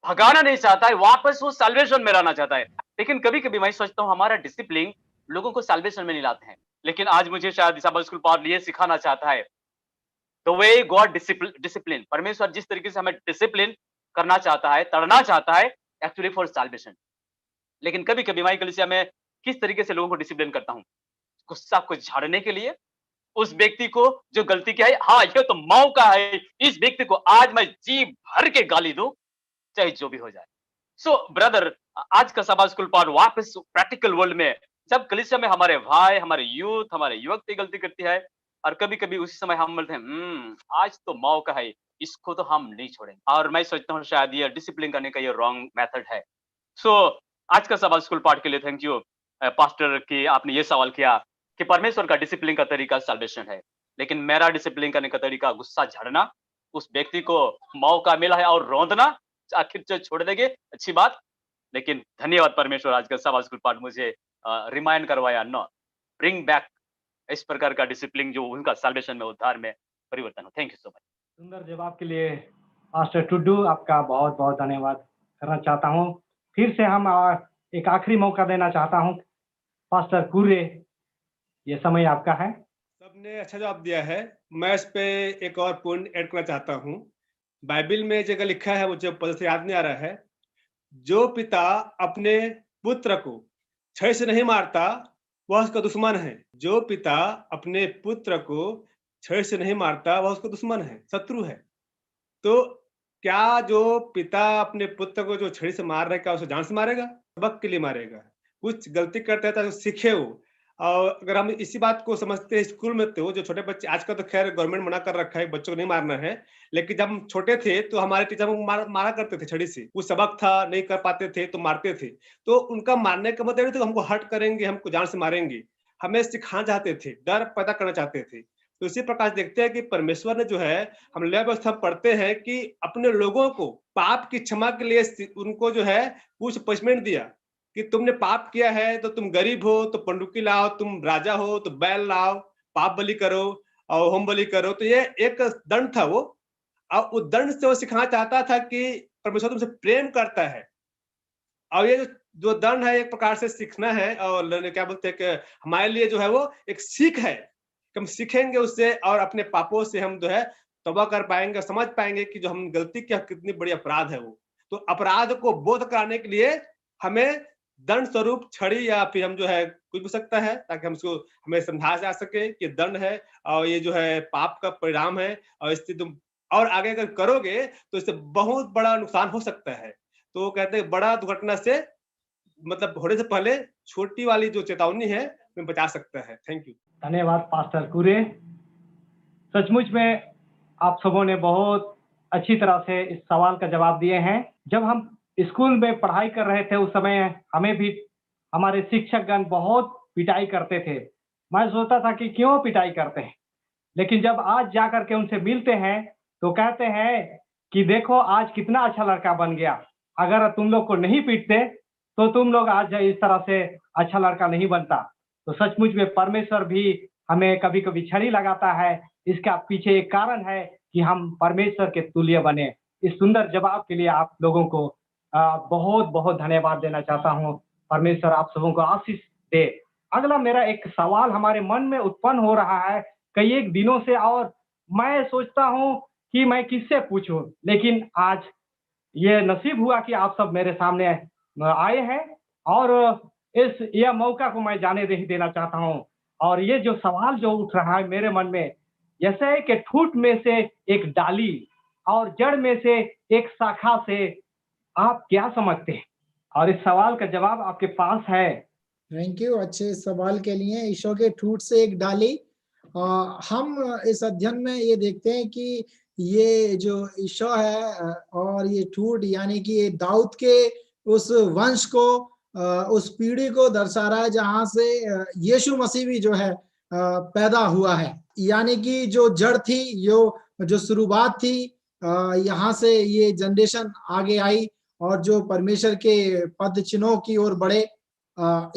भगाना नहीं चाहता है, वापस वो साल्वेशन में रहना चाहता है। लेकिन कभी कभी मैं सोचता हूँ हमारा डिसिप्लिन लोगों को साल्वेशन में नहीं लाते हैं। लेकिन आज मुझे शायद साइबर स्कूल पावर ये सिखाना चाहता है, द वे गॉड डिसिप्लिन, परमेश्वर जिस तरीके से हमें डिसिप्लिन करना चाहता है, तड़ना चाहता है, एक्चुअली फॉर साल्वेशन। लेकिन कभी कभी मैं कलीसिया में किस तरीके से लोगों को डिसिप्लिन करता हूँ, गुस्सा को झाड़ने के लिए, उस व्यक्ति को जो गलती किया है, हाँ ये तो मौका है, इस व्यक्ति को आज मैं जी भर के गाली दूं, चाहे जो भी हो जाए। सो ब्रदर, आज का सभा स्कूल पार वापस प्रैक्टिकल वर्ल्ड में, जब कलीसिया में हमारे भाई, हमारे यूथ, हमारे युवती गलती करती है, और कभी कभी उसी समय हम बोलते हैं आज तो मौका है, इसको तो हम नहीं छोड़ेंगे। और मैं सोचता हूँ शायद ये डिसिप्लिन करने का ये रॉन्ग मेथड है। सो आज का सभा स्कूल पाठ के लिए थैंक यू पास्टर कि आपने ये सवाल किया कि परमेश्वर का डिसिप्लिन का तरीका साल्वेशन है, लेकिन मेरा डिसिप्लिन करने का तरीका गुस्सा झाड़ना, उस व्यक्ति को मौका मिला है और रोंदना, आखिर जो छोड़ देंगे अच्छी बात। लेकिन धन्यवाद परमेश्वर, आज का सभा स्कूल पाठ मुझे रिमाइंड करवाया, नो ब्रिंग बैक इस प्रकार का डिसिप्लिन जो उनका साल्वेशन में, उद्धार में परिवर्तन हो। Thank you so much. सुंदर जवाब के लिए पास्टर टुडू, आपका बहुत बहुत धन्यवाद करना चाहता हूँ। फिर से हम एक आखिरी मौका देना चाहता हूँ पास्टर कुर्रे, ये समय आपका है। सबने अच्छा जवाब दिया है। मैं इस पे एक और पॉइंट ऐड करना चाहता हूँ। बाइबल में जगह लिखा है, मुझे पद से याद नहीं आ रहा है, जो पिता अपने पुत्र को छड़ी से नहीं मारता वह उसका दुश्मन है। जो पिता अपने पुत्र को छड़ी से नहीं मारता वह उसका दुश्मन है, शत्रु है। तो क्या जो पिता अपने पुत्र को जो छड़ी से मार रहा है, क्या उसे जान से मारेगा? सबक के लिए मारेगा। कुछ गलती करता है तो सीखे वो। और अगर हम इसी बात को समझते हैं स्कूल में, तो जो छोटे बच्चे, आजकल तो खैर गवर्नमेंट मना कर रखा है बच्चों को नहीं मारना है, लेकिन जब हम छोटे थे तो हमारे टीचर को मारा करते थे छड़ी से। कुछ सबक था, नहीं कर पाते थे तो मारते थे। तो उनका मारने का मतलब तो हमको हर्ट करेंगे, हमको जान से मारेंगे, हमें सिखाना चाहते थे, डर पैदा करना चाहते थे। तो इसी प्रकार देखते हैं कि परमेश्वर ने जो है, हम नया व्यवस्था पढ़ते हैं कि अपने लोगों को पाप की क्षमा के लिए उनको जो है कुछ पनिशमेंट दिया कि तुमने पाप किया है तो तुम गरीब हो तो पंडुकी लाओ, तुम राजा हो तो बैल लाओ, पाप बलि करो और होम बलि करो। तो ये एक दंड था वो, और उस दंड से वो सिखाना चाहता था कि परमेश्वर तुमसे प्रेम करता है। और ये जो दंड है एक प्रकार से सीखना है, और क्या बोलते हैं कि हमारे लिए जो है वो एक सीख है कि हम सीखेंगे उससे और अपने पापों से हम जो है तौबा कर पाएंगे, समझ पाएंगे कि जो हम गलती किया कितनी बड़ी अपराध है वो। तो अपराध को बोध कराने के लिए हमें दंड स्वरूप छड़ी या फिर हम जो है कुछ भी सकता है, ताकि हम उसको हमें समझाया जा सके कि दंड है और ये जो है पाप का परिणाम है, और इससे तुम और आगे अगर करोगे तो इससे बहुत बड़ा नुकसान हो सकता है। तो कहते हैं बड़ा दुर्घटना से मतलब होने से पहले छोटी वाली जो चेतावनी है में बचा सकता है। Thank you. धन्यवाद पास्टर कुरे। सचमुच में आप सबों ने बहुत अच्छी तरह से इस सवाल का जवाब दिए हैं। जब हम स्कूल में पढ़ाई कर रहे थे उस समय हमें भी हमारे शिक्षकगण बहुत पिटाई करते थे। मैं सोचता था कि क्यों पिटाई करते हैं, लेकिन जब आज जा कर के उनसे मिलते हैं तो कहते हैं कि देखो आज कितना अच्छा लड़का बन गया। अगर तुम लोग को नहीं पीटते तो तुम लोग आज इस तरह से अच्छा लड़का नहीं बनता। तो सचमुच में परमेश्वर भी हमें कभी कभी छड़ी लगाता है। इसका पीछे एक कारण है कि हम परमेश्वर के तुल्य बने। इस सुंदर जवाब के लिए आप लोगों को बहुत बहुत धन्यवाद देना चाहता हूँ। परमेश्वर आप सबों को आशीष दे। अगला मेरा एक सवाल हमारे मन में उत्पन्न हो रहा है कई एक दिनों से, और मैं सोचता हूँ कि मैं किससे पूछूं, लेकिन आज ये नसीब हुआ कि आप सब मेरे सामने आए हैं और यह मौका को मैं जाने नहीं देना चाहता हूँ। और ये जो सवाल जो उठ रहा है मेरे मन में, जैसे है कि ठूंठ में से एक डाली और जड़ में से एक शाखा से आप क्या समझते हैं? और इस सवाल का जवाब आपके पास है। थैंक यू अच्छे सवाल के लिए। ईशो के ठूठ से एक डाली। हम इस अध्ययन में ये देखते हैं कि ये जो ईशो है और ये ठूठ यानी कि ये दाऊद के उस वंश को उस पीढ़ी को दर्शा रहा है जहां से यीशु मसीह भी जो है पैदा हुआ है। यानी कि जो जड़ थी, जो शुरुआत थी, यहाँ से ये जनरेशन आगे आई और जो परमेश्वर के पद चिन्हों की ओर बढ़े।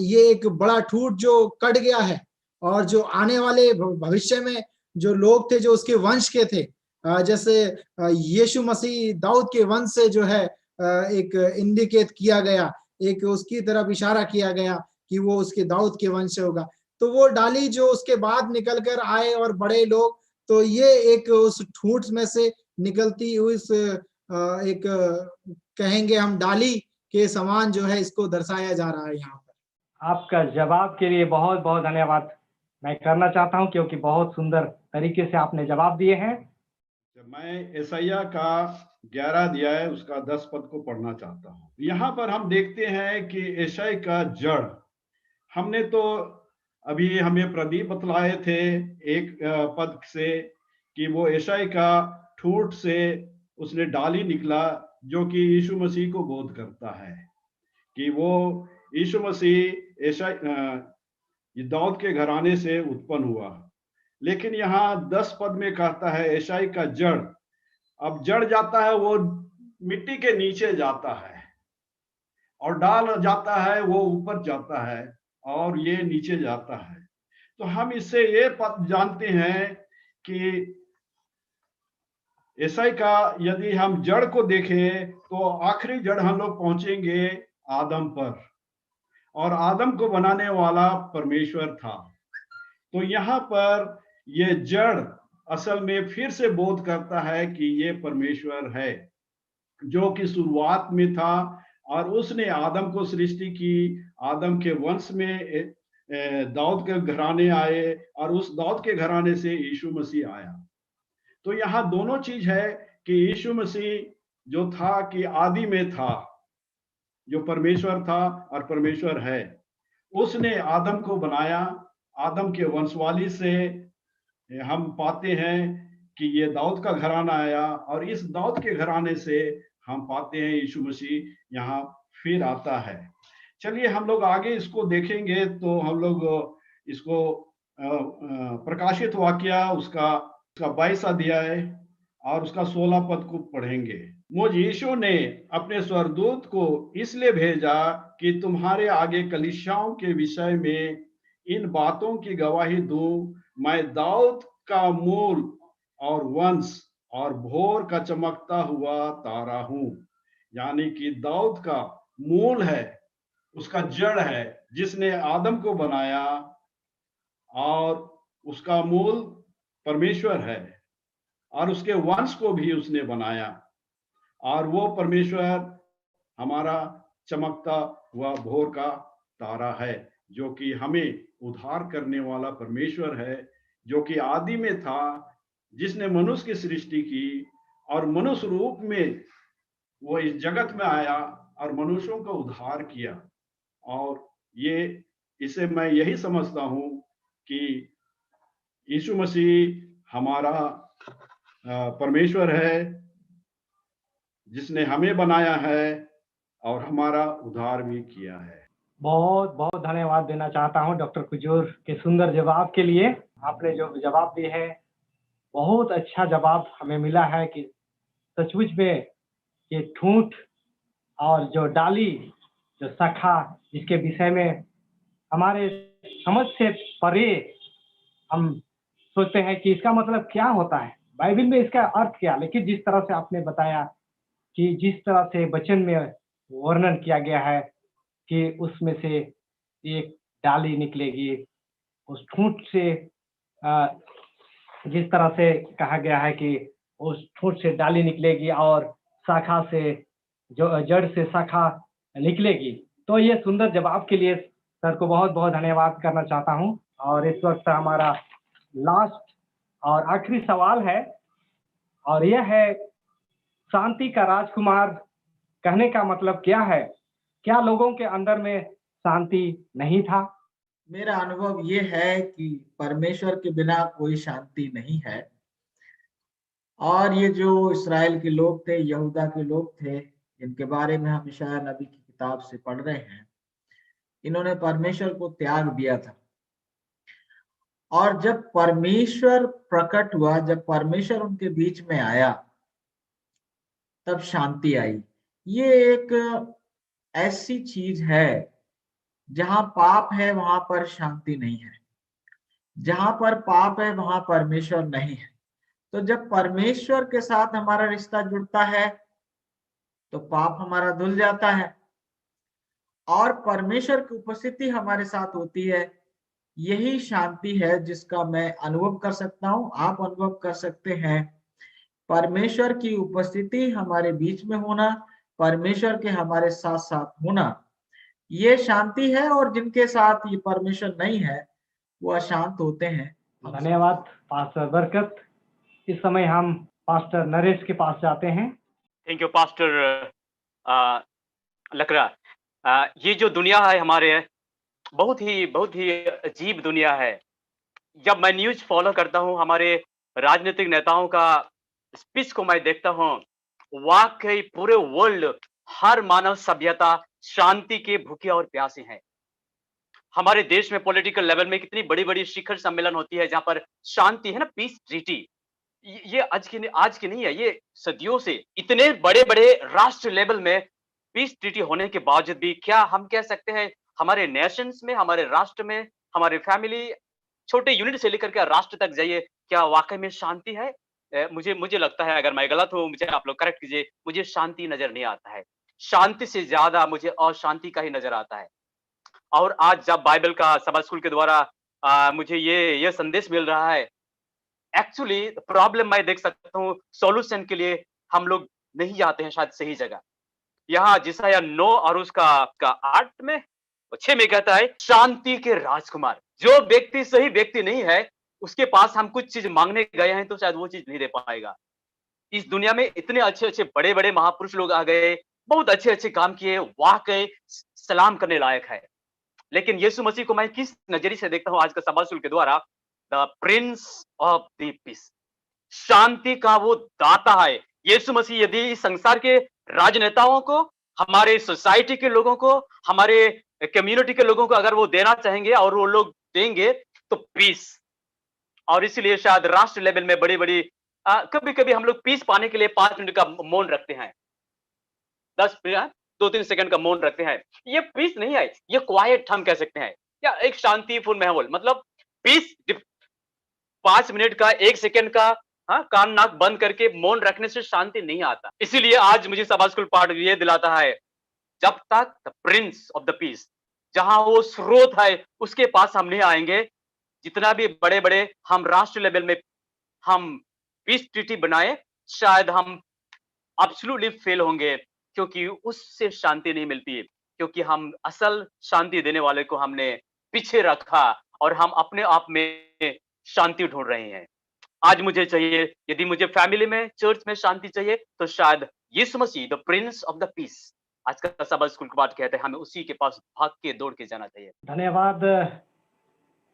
ये एक बड़ा ठूठ जो कट गया है और जो आने वाले भविष्य में जो लोग थे जो उसके वंश के थे, जैसे यीशु मसीह दाऊद के वंश से जो है एक इंडिकेट किया गया, एक उसकी तरफ इशारा किया गया कि वो उसके दाऊद के वंश से होगा। तो वो डाली जो उसके बाद निकल कर आए और बड़े लोग, तो ये एक उस ठूठ में से निकलती हुई एक कहेंगे हम डाली के समान जो है इसको दर्शाया जा रहा है यहाँ पर। आपका जवाब के लिए बहुत बहुत धन्यवाद मैं करना चाहता हूँ, क्योंकि बहुत सुंदर तरीके से आपने जवाब दिए हैं। मैं यशायाह का 11 अध्याय उसका 10 पद को पढ़ना चाहता हूँ। यहाँ पर हम देखते हैं कि यशायाह का जड़, हमने तो अभी हमें प्रदीप बतलाए थे एक पद से कि वो यशायाह का ठूठ से उसने डाली निकला जो कि यीशु मसीह को बोध करता है कि वो यीशु मसीह दाऊद के घराने से उत्पन्न हुआ। लेकिन यहाँ 10 पद में कहता है यशायाह का जड़, अब जड़ जाता है वो मिट्टी के नीचे जाता है और डाल जाता है वो ऊपर जाता है और ये नीचे जाता है। तो हम इससे ये पद जानते हैं कि यशायाह का यदि हम जड़ को देखें तो आखिरी जड़ हम लोग पहुंचेंगे आदम पर, और आदम को बनाने वाला परमेश्वर था। तो यहाँ पर ये जड़ असल में फिर से बोध करता है कि ये परमेश्वर है जो कि शुरुआत में था और उसने आदम को सृष्टि की। आदम के वंश में दाऊद के घराने आए और उस दाऊद के घराने से यीशु मसीह आया। तो यहाँ दोनों चीज है कि यीशु मसीह जो था कि आदि में था, जो परमेश्वर था और परमेश्वर है, उसने आदम को बनाया। आदम के वंशवाली से हम पाते हैं कि ये दाऊद का घराना आया और इस दाऊद के घराने से हम पाते हैं यीशु मसीह यहाँ फिर आता है। चलिए हम लोग आगे इसको देखेंगे तो हम लोग इसको प्रकाशित वाक्य उसका 22 अध्याय और उसका 16 पद को पढ़ेंगे। मुझ यीशु ने अपने स्वर्गदूत को इसलिए भेजा कि तुम्हारे आगे कलीसियाओं के विषय में इन बातों की गवाही दूं। मैं दाऊद का मूल और वंश और भोर का चमकता हुआ तारा हूं। यानी कि दाऊद का मूल है, उसका जड़ है जिसने आदम को बनाया, और उसका मूल परमेश्वर है और उसके वंश को भी उसने बनाया। और वो परमेश्वर हमारा चमकता हुआ भोर का तारा है, जो कि हमें उद्धार करने वाला परमेश्वर है, जो कि आदि में था, जिसने मनुष्य की सृष्टि की और मनुष्य रूप में वो इस जगत में आया और मनुष्यों का उद्धार किया। और इसे मैं यही समझता हूं कि यीशु मसीह हमारा परमेश्वर है, जिसने हमें बनाया है और हमारा उद्धार भी किया है। बहुत बहुत धन्यवाद देना चाहता हूं डॉक्टर कुजूर के सुंदर जवाब के लिए। आपने जो जवाब दिए है बहुत अच्छा जवाब हमें मिला है कि सचमुच में ये ठूंठ और जो डाली, जो शाखा, जिसके विषय में हमारे समझ से परे हम सोचते हैं कि इसका मतलब क्या होता है, बाइबल में इसका अर्थ क्या। लेकिन जिस तरह से आपने बताया कि जिस तरह से वचन में वर्णन किया गया है कि उसमें से एक डाली निकलेगी, उस ठूंठ से जिस तरह से कहा गया है कि उस ठूंठ से डाली निकलेगी और शाखा से जो जड़ से शाखा निकलेगी। तो ये सुंदर जवाब के लिए सर को बहुत बहुत धन्यवाद करना चाहता हूँ। और इस वक्त हमारा लास्ट और आखिरी सवाल है, और यह है शांति का राजकुमार कहने का मतलब क्या है? क्या लोगों के अंदर में शांति नहीं था? मेरा अनुभव ये है कि परमेश्वर के बिना कोई शांति नहीं है। और ये जो इस्राएल के लोग थे, यहूदा के लोग थे, इनके बारे में हम यशायाह नबी की किताब से पढ़ रहे हैं, इन्होंने परमेश्वर को त्याग दिया था। और जब परमेश्वर प्रकट हुआ, जब परमेश्वर उनके बीच में आया, तब शांति आई। ये एक ऐसी चीज है, जहां पाप है वहां पर शांति नहीं है, जहां पर पाप है वहां परमेश्वर नहीं है। तो जब परमेश्वर के साथ हमारा रिश्ता जुड़ता है तो पाप हमारा धुल जाता है और परमेश्वर की उपस्थिति हमारे साथ होती है। यही शांति है जिसका मैं अनुभव कर सकता हूं, आप अनुभव कर सकते हैं। परमेश्वर की उपस्थिति हमारे बीच में होना, परमेश्वर के हमारे साथ साथ होना, ये शांति है। और जिनके साथ ये परमेश्वर नहीं है वो अशांत होते हैं। धन्यवाद पास्टर बरकत। इस समय हम पास्टर नरेश के पास जाते हैं। थैंक यू पास्टर लकड़ा। ये जो दुनिया है हमारे, बहुत ही अजीब दुनिया है। जब मैं न्यूज फॉलो करता हूँ, हमारे राजनीतिक नेताओं का स्पीच को मैं देखता हूँ, वाकई पूरे वर्ल्ड, हर मानव सभ्यता शांति के भूखे और प्यासे हैं। हमारे देश में पॉलिटिकल लेवल में कितनी बड़ी-बड़ी शिखर सम्मेलन होती है जहां पर शांति है ना, पीस ट्रीटी। ये आज की नहीं है, ये सदियों से इतने बड़े-बड़े राष्ट्र लेवल में पीस ट्रीटी होने के बावजूद भी क्या हम कह सकते हैं हमारे नेशंस में, हमारे राष्ट्र में, हमारे फैमिली, छोटे यूनिट से लेकर के राष्ट्र तक जाइए, क्या वाकई में शांति है? मुझे लगता है, अगर मैं गलत हूं मुझे आप लोग करेक्ट कीजिए, मुझे शांति नजर नहीं आता है। शांति से ज्यादा मुझे अशांति का ही नजर आता है। और आज जब बाइबल का सभा स्कूल के द्वारा मुझे ये संदेश मिल रहा है, एक्चुअली प्रॉब्लम मैं देख सकता हूँ, सॉल्यूशन के लिए हम लोग नहीं जाते हैं शायद सही जगह। यहाँ जिसाया 9 और उसका 8 में 6 में कहता है, शांति के राजकुमार। जो व्यक्ति सही व्यक्ति नहीं है, उसके पास हम कुछ चीज मांगने गए हैं तो शायद वो चीज नहीं दे पाएगा। इस दुनिया में इतने अच्छे-अच्छे बड़े-बड़े महापुरुष लोग आ गए, बहुत अच्छे-अच्छे काम किए, वाकई सलाम करने लायक है। लेकिन यीशु मसीह को मैं किस नजरिए से देखता हूँ आज का सभा स्कूल के द्वारा? The prince of the peace, शांति का वो दाता है। यीशु मसीह यदि इस संसार के राजनेताओं को, हमारे सोसाइटी के लोगों को, हमारे कम्युनिटी के लोगों को अगर वो देना चाहेंगे और वो लोग देंगे तो पीस। और इसलिए शायद राष्ट्र लेवल में बड़ी-बड़ी कभी-कभी हम लोग पीस पाने के लिए 5 मिनट का मौन रखते हैं, 10 मिनट 2-3 सेकंड का मौन रखते हैं। ये पीस नहीं है, ये क्वाइट हम कह सकते हैं, या एक शांतिपूर्ण माहौल। मतलब पीस 5 मिनट का, 1 सेकंड का, कान नाक बंद करके मौन रखने से शांति नहीं आता। इसीलिए आज मुझे सभा स्कूल पाठ ये दिलाता है, जब तक the prince of the peace, जहां वो स्रोत है, उसके पास हम नहीं आएंगे, जितना भी बड़े-बड़े हम राष्ट्र लेवल में हम पीस ट्रीटी बनाए, शायद हम एब्सोल्युटली फेल होंगे। क्योंकि उससे शांति नहीं मिलती, क्योंकि हम असल शांति देने वाले को हमने पीछे रखा और हम अपने आप में शांति ढूँढ रहे हैं। आज मुझे चाहिए, यदि मुझे फैमिली में, चर्च में शांति चाहिए, तो शायद Yeshu Masih the prince of the peace, आज का सबा स्कूल के बाद कहते हैं, हमें उसी के पास भाग के दौड़ के जाना चाहिए। धन्यवाद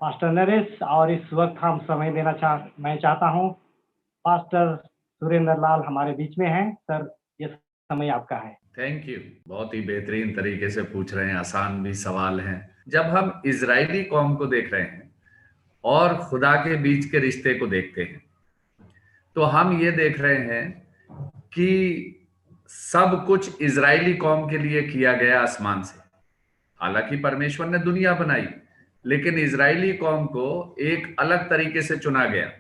पास्टर नरेश। और इस वक्त हम समय मैं चाहता हूँ पास्टर सुरेंद्र लाल हमारे बीच में हैं। सर, ये समय आपका है। Thank you. बहुत ही बेहतरीन तरीके से पूछ रहे हैं, आसान भी सवाल हैं। जब हम इजरायली कौम को देख रहे हैं और खुदा के बीच के रिश्ते को देखते हैं, तो हम ये देख रहे हैं कि सब कुछ इजरायली कौम के लिए किया गया आसमान से। हालांकि परमेश्वर ने दुनिया बनाई, लेकिन इजरायली कौम को एक अलग तरीके से चुना गया।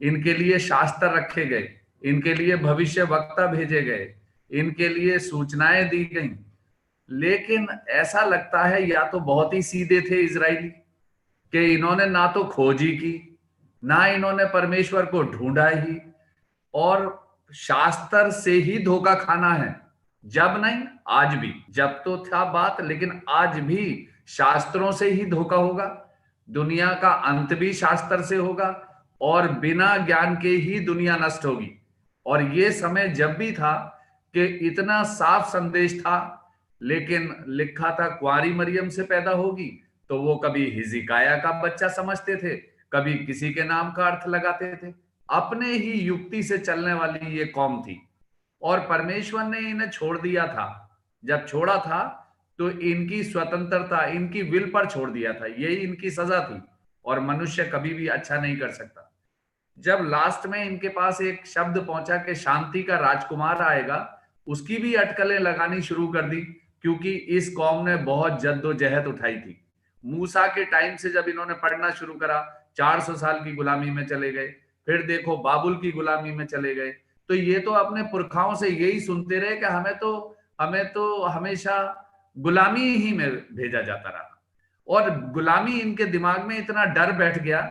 इनके लिए शास्त्र रखे गए, इनके लिए भविष्य वक्ता भेजे गए, इनके लिए सूचनाएं दी गई। लेकिन ऐसा लगता है या तो बहुत ही सीधे थे इजरायली कि इन्होंने ना तो खोजी की, ना इन्होंने परमेश्वर को ढूंढा ही, और शास्त्र से ही धोखा खाना है। जब नहीं, आज भी। जब तो था बात, लेकिन आज भी शास्त्रों से ही धोखा होगा। दुनिया का अंत भी शास्त्र से होगा और बिना ज्ञान के ही दुनिया नष्ट होगी। और ये समय जब भी था कि इतना साफ संदेश था, लेकिन लिखा था कुंवारी मरियम से पैदा होगी, तो वो कभी हिजकिय्याह का बच्चा समझते थे, कभी किसी के नाम का अर्थ लगाते थे। अपने ही युक्ति से चलने वाली ये कौम थी और परमेश्वर ने इन्हें छोड़ दिया था। जब छोड़ा था तो इनकी स्वतंत्रता, इनकी विल पर छोड़ दिया था। यही इनकी सजा थी और मनुष्य कभी भी अच्छा नहीं कर सकता। जब लास्ट में इनके पास एक शब्द पहुंचा कि शांति का राजकुमार आएगा, उसकी भी अटकलें लगानी शुरू कर दी, क्योंकि इस कौम ने बहुत जद्दोजहद उठाई थी। मूसा के टाइम से जब इन्होंने पढ़ना शुरू करा, 400 साल की गुलामी में चले गए, फिर देखो बाबुल की गुलामी में चले गए। तो ये तो अपने पुरखाओं से यही सुनते रहे कि हमें तो हमेशा गुलामी ही में भेजा जाता रहा। और गुलामी इनके दिमाग में इतना डर बैठ गया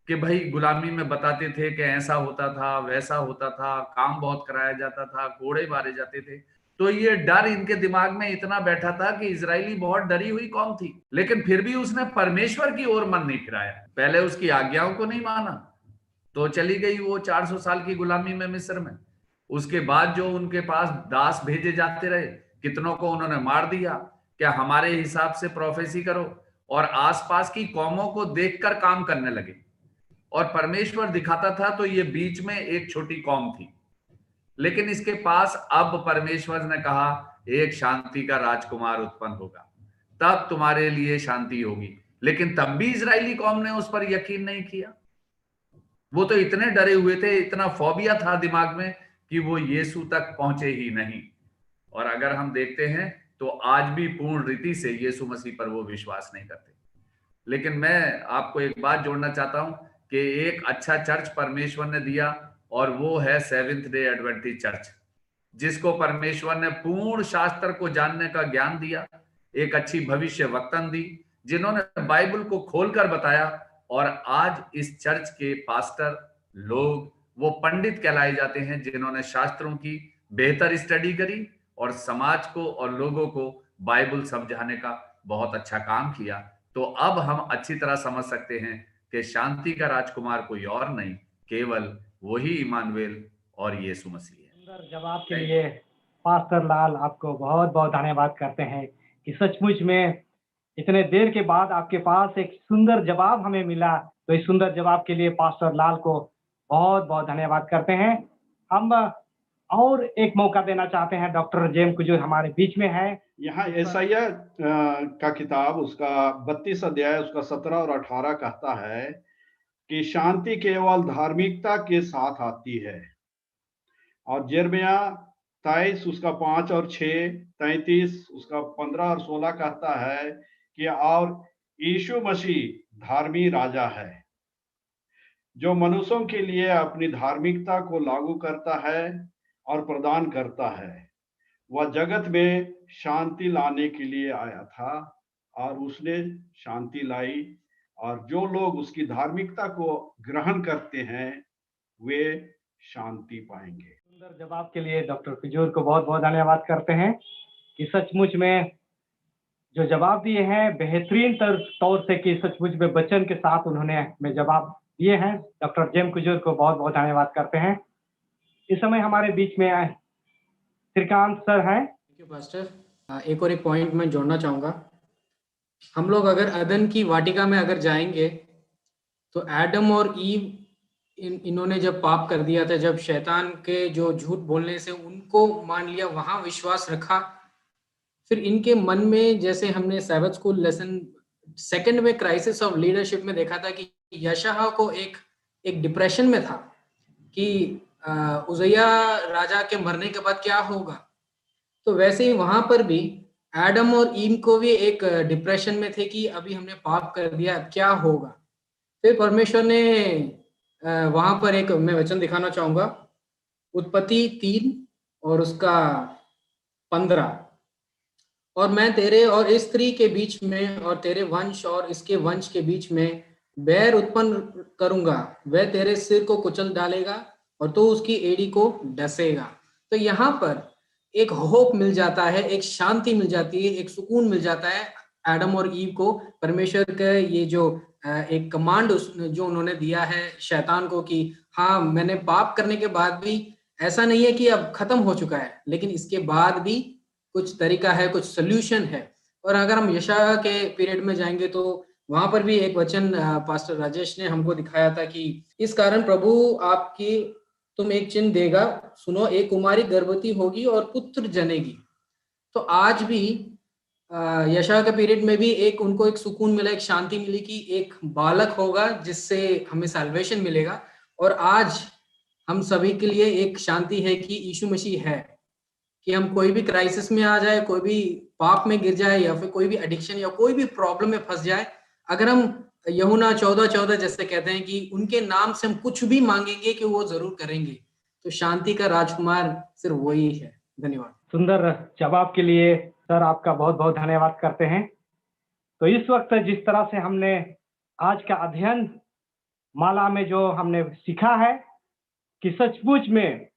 कि भाई गुलामी में बताते थे कि ऐसा होता था, वैसा होता था, काम बहुत कराया जाता था, घोड़े मारे जाते थे। तो ये डर इनके दिमाग में इतना बैठा था कि इजरायली बहुत डरी हुई कौम थी। लेकिन फिर भी उसने परमेश्वर की ओर मन नहीं फिराया। पहले उसकी आज्ञाओं को नहीं माना तो चली गई वो 400 साल की गुलामी में मिस्र में। उसके बाद जो उनके पास दास भेजे जाते रहे, कितनों को उन्होंने मार दिया। क्या हमारे हिसाब से प्रोफेसी करो, और आसपास की कौमों को देखकर काम करने लगे। और परमेश्वर दिखाता था तो ये बीच में एक छोटी कौम थी, लेकिन इसके पास अब परमेश्वर ने कहा एक शांति का राजकुमार उत्पन्न होगा, तब तुम्हारे लिए शांति होगी। लेकिन तब भी इजरायली कौम ने उस पर यकीन नहीं किया। वो तो इतने डरे हुए थे, इतना फोबिया था दिमाग में कि वो यीशु तक पहुंचे ही नहीं। और अगर हम देखते हैं तो आज भी पूर्ण रीति से यीशु मसीह पर वो विश्वास नहीं करते। लेकिन मैं आपको एक बात जोड़ना चाहता हूं कि एक अच्छा चर्च परमेश्वर ने दिया, और वो है सेवेंथ डे एडवेंटिस्ट चर्च, जिसको परमेश्वर ने पूर्ण शास्त्र को जानने का ज्ञान दिया, एक अच्छी भविष्य वक्तन दी, जिन्होंने बाइबल को खोलकर बताया। और आज इस चर्च के पास्टर लोग वो पंडित कहलाए जाते हैं जिन्होंने शास्त्रों की बेहतर स्टडी करी और समाज को और लोगों को बाइबल समझाने का बहुत अच्छा काम किया। तो अब हम अच्छी तरह समझ सकते हैं कि शांति का राजकुमार कोई और नहीं, केवल वही इमानुएल और यीशु मसीह है। सुंदर जवाब के लिए पास्टर लाल आपको बहुत बहुत धन्यवाद करते हैं कि सचमुच में इतने देर के बाद आपके पास एक सुंदर जवाब हमें मिला। तो इस सुंदर जवाब के लिए पास्टर लाल को बहुत बहुत धन्यवाद करते हैं। हम और एक मौका देना चाहते हैं डॉक्टर जेम को, जो हमारे बीच में है। यहाँ यशायाह का किताब, उसका 32 अध्याय, उसका 17 और 18 कहता है कि शांति केवल धार्मिकता के साथ आती है। और यिर्मयाह 23 उसका 5 और 6, 33 उसका 15 और 16 कहता है कि और यीशु मसीह धार्मी राजा है, जो मनुष्यों के लिए अपनी धार्मिकता को लागू करता है और प्रदान करता है। वह जगत में शांति लाने के लिए आया था और उसने शांति लाई, और जो लोग उसकी धार्मिकता को ग्रहण करते हैं वे शांति पाएंगे। सुंदर जवाब के लिए डॉक्टर फिजूर को बहुत बहुत धन्यवाद करते हैं कि सचमुच में जो जवाब दिए हैं बेहतरीन तौर से कि सचमुच में वचन के साथ उन्होंने हमें जवाब दिए हैं। डॉक्टर जेम कुजूर को बहुत बहुत धन्यवाद करते हैं। इस समय हमारे बीच में श्रीकांत सर हैं। Thank you pastor. एक और एक पॉइंट मैं जोड़ना चाहूँगा। हम लोग अगर अदन की वाटिका में अगर जाएंगे तो एडम और ईव इन्होंने जब पाप कर दिया था, जब शैतान के जो झूठ बोलने से उनको मान लिया, वहां विश्वास रखा, फिर इनके मन में, जैसे हमने सैबथ स्कूल लेसन सेकंड में क्राइसिस ऑफ लीडरशिप में देखा था कि यशाह को एक डिप्रेशन में था कि उजैया राजा के मरने के बाद क्या होगा। तो वैसे ही वहां पर भी एडम और ईव को भी एक डिप्रेशन में थे कि अभी हमने पाप कर दिया, अब क्या होगा। फिर परमेश्वर ने वहां पर एक मैं वचन दिखाना चाहूंगा, उत्पत्ति 3 और उसका 15, और मैं तेरे और इस स्त्री के बीच में और तेरे वंश और इसके वंश के बीच में बैर उत्पन्न करूंगा, वह तेरे सिर को कुचल डालेगा और तू उसकी एड़ी को डसेगा। तो यहाँ पर एक होप मिल जाता है, एक शांति मिल जाती है, एक सुकून मिल जाता है एडम और ईव को। परमेश्वर का ये जो एक कमांड जो उन्होंने दिया है शैतान को कि हाँ, मैंने पाप करने के बाद भी ऐसा नहीं है कि अब खत्म हो चुका है, लेकिन इसके बाद भी कुछ तरीका है, कुछ सोल्यूशन है। और अगर हम यशायाह के पीरियड में जाएंगे तो वहां पर भी एक वचन पास्टर राजेश ने हमको दिखाया था कि इस कारण प्रभु आपकी तुम एक चिन्ह देगा, सुनो, एक कुमारी गर्भवती होगी और पुत्र जनेगी। तो आज भी यशायाह के पीरियड में भी उनको एक सुकून मिला, एक शांति मिली कि एक बालक होगा जिससे हमें सैल्वेशन मिलेगा। और आज हम सभी के लिए एक शांति है कि यीशु मसीह है, कि हम कोई भी क्राइसिस में आ जाए, कोई भी पाप में गिर जाए या फिर कोई भी एडिक्शन या कोई भी प्रॉब्लम में फंस जाए, अगर हम यूहन्ना 14:14 जैसे कहते हैं कि उनके नाम से हम कुछ भी मांगेंगे कि वो जरूर करेंगे, तो शांति का राजकुमार सिर्फ वही है। धन्यवाद। सुंदर जवाब के लिए सर आपका बहुत बहुत धन्यवाद करते हैं। तो इस वक्त जिस तरह से हमने आज का अध्ययन माला में जो हमने सीखा है कि सचमुच में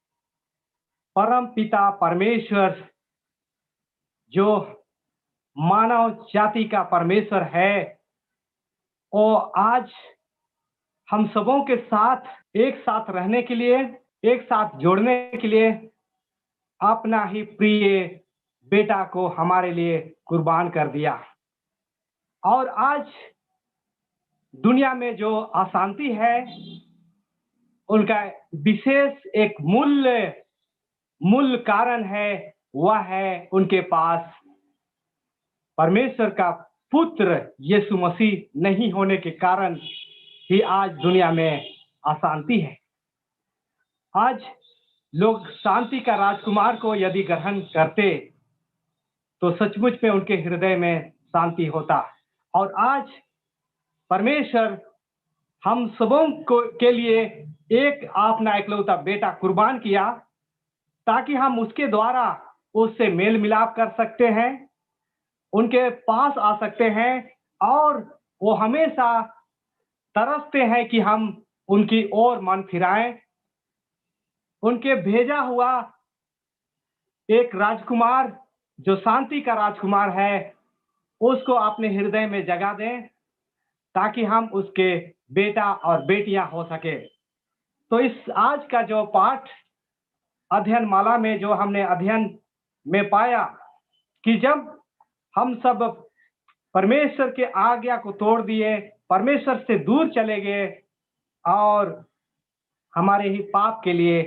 परम पिता परमेश्वर जो मानव जाति का परमेश्वर है, वो आज हम सबों के साथ एक साथ रहने के लिए, एक साथ जोड़ने के लिए अपना ही प्रिय बेटा को हमारे लिए कुर्बान कर दिया। और आज दुनिया में जो अशांति है, उनका विशेष एक मूल कारण है, वह है उनके पास परमेश्वर का पुत्र यीशु मसीह नहीं होने के कारण ही आज दुनिया में अशांति है। आज लोग शांति का राजकुमार को यदि ग्रहण करते तो सचमुच में उनके हृदय में शांति होता। और आज परमेश्वर हम सबों के लिए एक अपना इकलौता बेटा कुर्बान किया ताकि हम उसके द्वारा उससे मेल मिलाप कर सकते हैं, उनके पास आ सकते हैं, और वो हमेशा तरसते हैं कि हम उनकी ओर मन फिराएं। उनके भेजा हुआ एक राजकुमार जो शांति का राजकुमार है, उसको अपने हृदय में जगा दें ताकि हम उसके बेटा और बेटियां हो सके। तो इस आज का जो पाठ अध्ययन माला में जो हमने अध्ययन में पाया कि जब हम सब परमेश्वर के आज्ञा को तोड़ दिए, परमेश्वर से दूर चले गए और हमारे ही पाप के लिए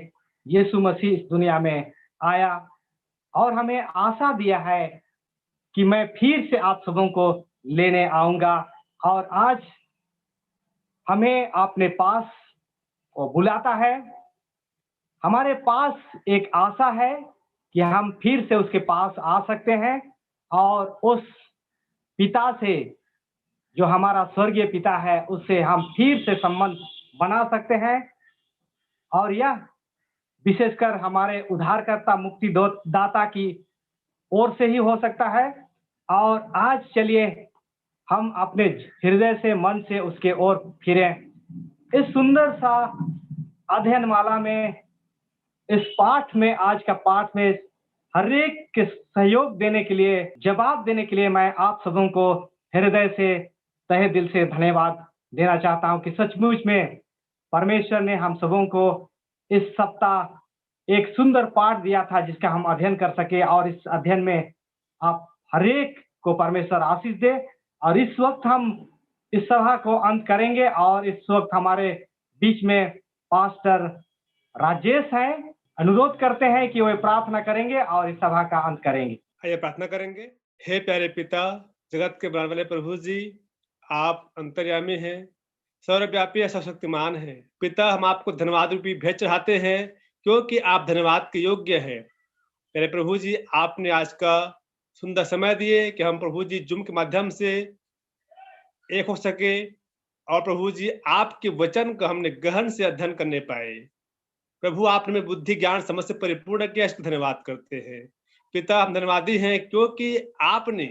यीशु मसीह इस दुनिया में आया और हमें आशा दिया है कि मैं फिर से आप सबों को लेने आऊंगा। और आज हमें अपने पास वो बुलाता है। हमारे पास एक आशा है कि हम फिर से उसके पास आ सकते हैं और उस पिता से, जो हमारा स्वर्गीय पिता है, उससे हम फिर से संबंध बना सकते हैं। और यह विशेषकर हमारे उद्धारकर्ता मुक्ति दाता की ओर से ही हो सकता है। और आज चलिए हम अपने हृदय से, मन से उसके ओर फिरें। इस सुंदर सा अध्ययन माला में इस पाठ में, आज का पाठ में हर एक के सहयोग देने के लिए, जवाब देने के लिए मैं आप सबों को हृदय से, तहे दिल से धन्यवाद देना चाहता हूं कि सचमुच में परमेश्वर ने हम सबों को इस सप्ताह एक सुंदर पाठ दिया था जिसका हम अध्ययन कर सके, और इस अध्ययन में आप हर एक को परमेश्वर आशीष दे। और इस वक्त हम इस सभा को अंत करेंगे, और इस वक्त हमारे बीच में पास्टर राजेश हैं। अनुरोध करते हैं कि वे प्रार्थना करेंगे और इस सभा का अंत करेंगे। आइए प्रार्थना करेंगे। हे प्यारे पिता, जगत के बनाने वाले प्रभु जी, आप अंतर्यामी हैं, सर्वव्यापी है, सर्वशक्तिमान है। पिता, हम आपको धन्यवाद रूपी भेंट चढ़ाते हैं क्योंकि आप धन्यवाद के योग्य हैं। मेरे प्रभु जी, आपने आज का सुंदर समय दिए कि हम प्रभु जी जूम के माध्यम से एक हो सके, और प्रभु जी आपके वचन का हमने गहन से अध्ययन करने पाए। प्रभु, आपने हमें बुद्धि ज्ञान समझ से परिपूर्ण किया, इसको धन्यवाद करते हैं। पिता, हम धन्यवादी हैं क्योंकि आपने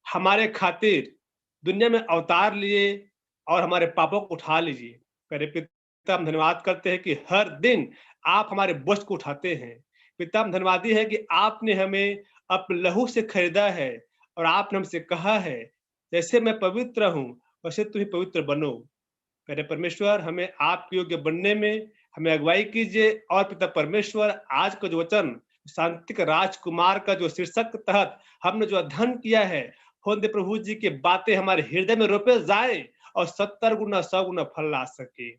हमारे खातिर दुनिया में अवतार लिए और हमारे पापों को उठा लीजिए। मेरे पिता, हम धन्यवाद करते हैं कि हर दिन आप हमारे बोझ को उठाते हैं। पिता, हम धन्यवादी है कि आपने हमें अपने लहू से खरीदा है, और आपने हमसे कहा है जैसे मैं पवित्र हूँ वैसे तुम पवित्र बनो। मेरे परमेश्वर, हमें आपके योग्य बनने में हमें अगुवाई कीजिए। और पिता परमेश्वर, आज का जो वचन शांति का राजकुमार का जो शीर्षक के तहत हमने जो अध्ययन किया है, होंदे प्रभु जी की बातें हमारे हृदय में रोपे जाए और 70 गुना 100 गुना फल ला सके।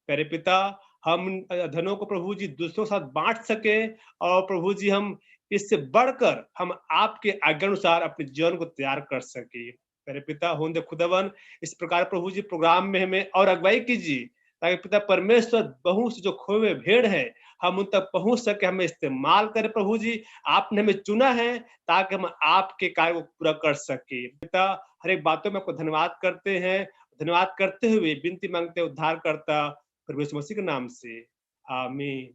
मेरे पिता, हम धनों को प्रभु जी दूसरों के साथ बांट सके, और प्रभु जी हम इससे बढ़कर हम आपके आज्ञानुसार अपने जीवन को तैयार कर सके। मेरे पिता, होंदे खुदावन, इस प्रकार प्रभु जी प्रोग्राम में हमें और अगुवाई कीजिए, ताकि पिता परमेश्वर बहु से जो खोए हुए भेड़ है हम उन तक पहुंच सके, हमें इस्तेमाल करें। प्रभु जी, आपने हमें चुना है ताकि हम आपके कार्य को पूरा कर सके। पिता, हर एक बातों में आपको धन्यवाद करते हैं। धन्यवाद करते हुए विनती मांगते उद्धार करता परमेश्वर मसीह के नाम से, आमीन।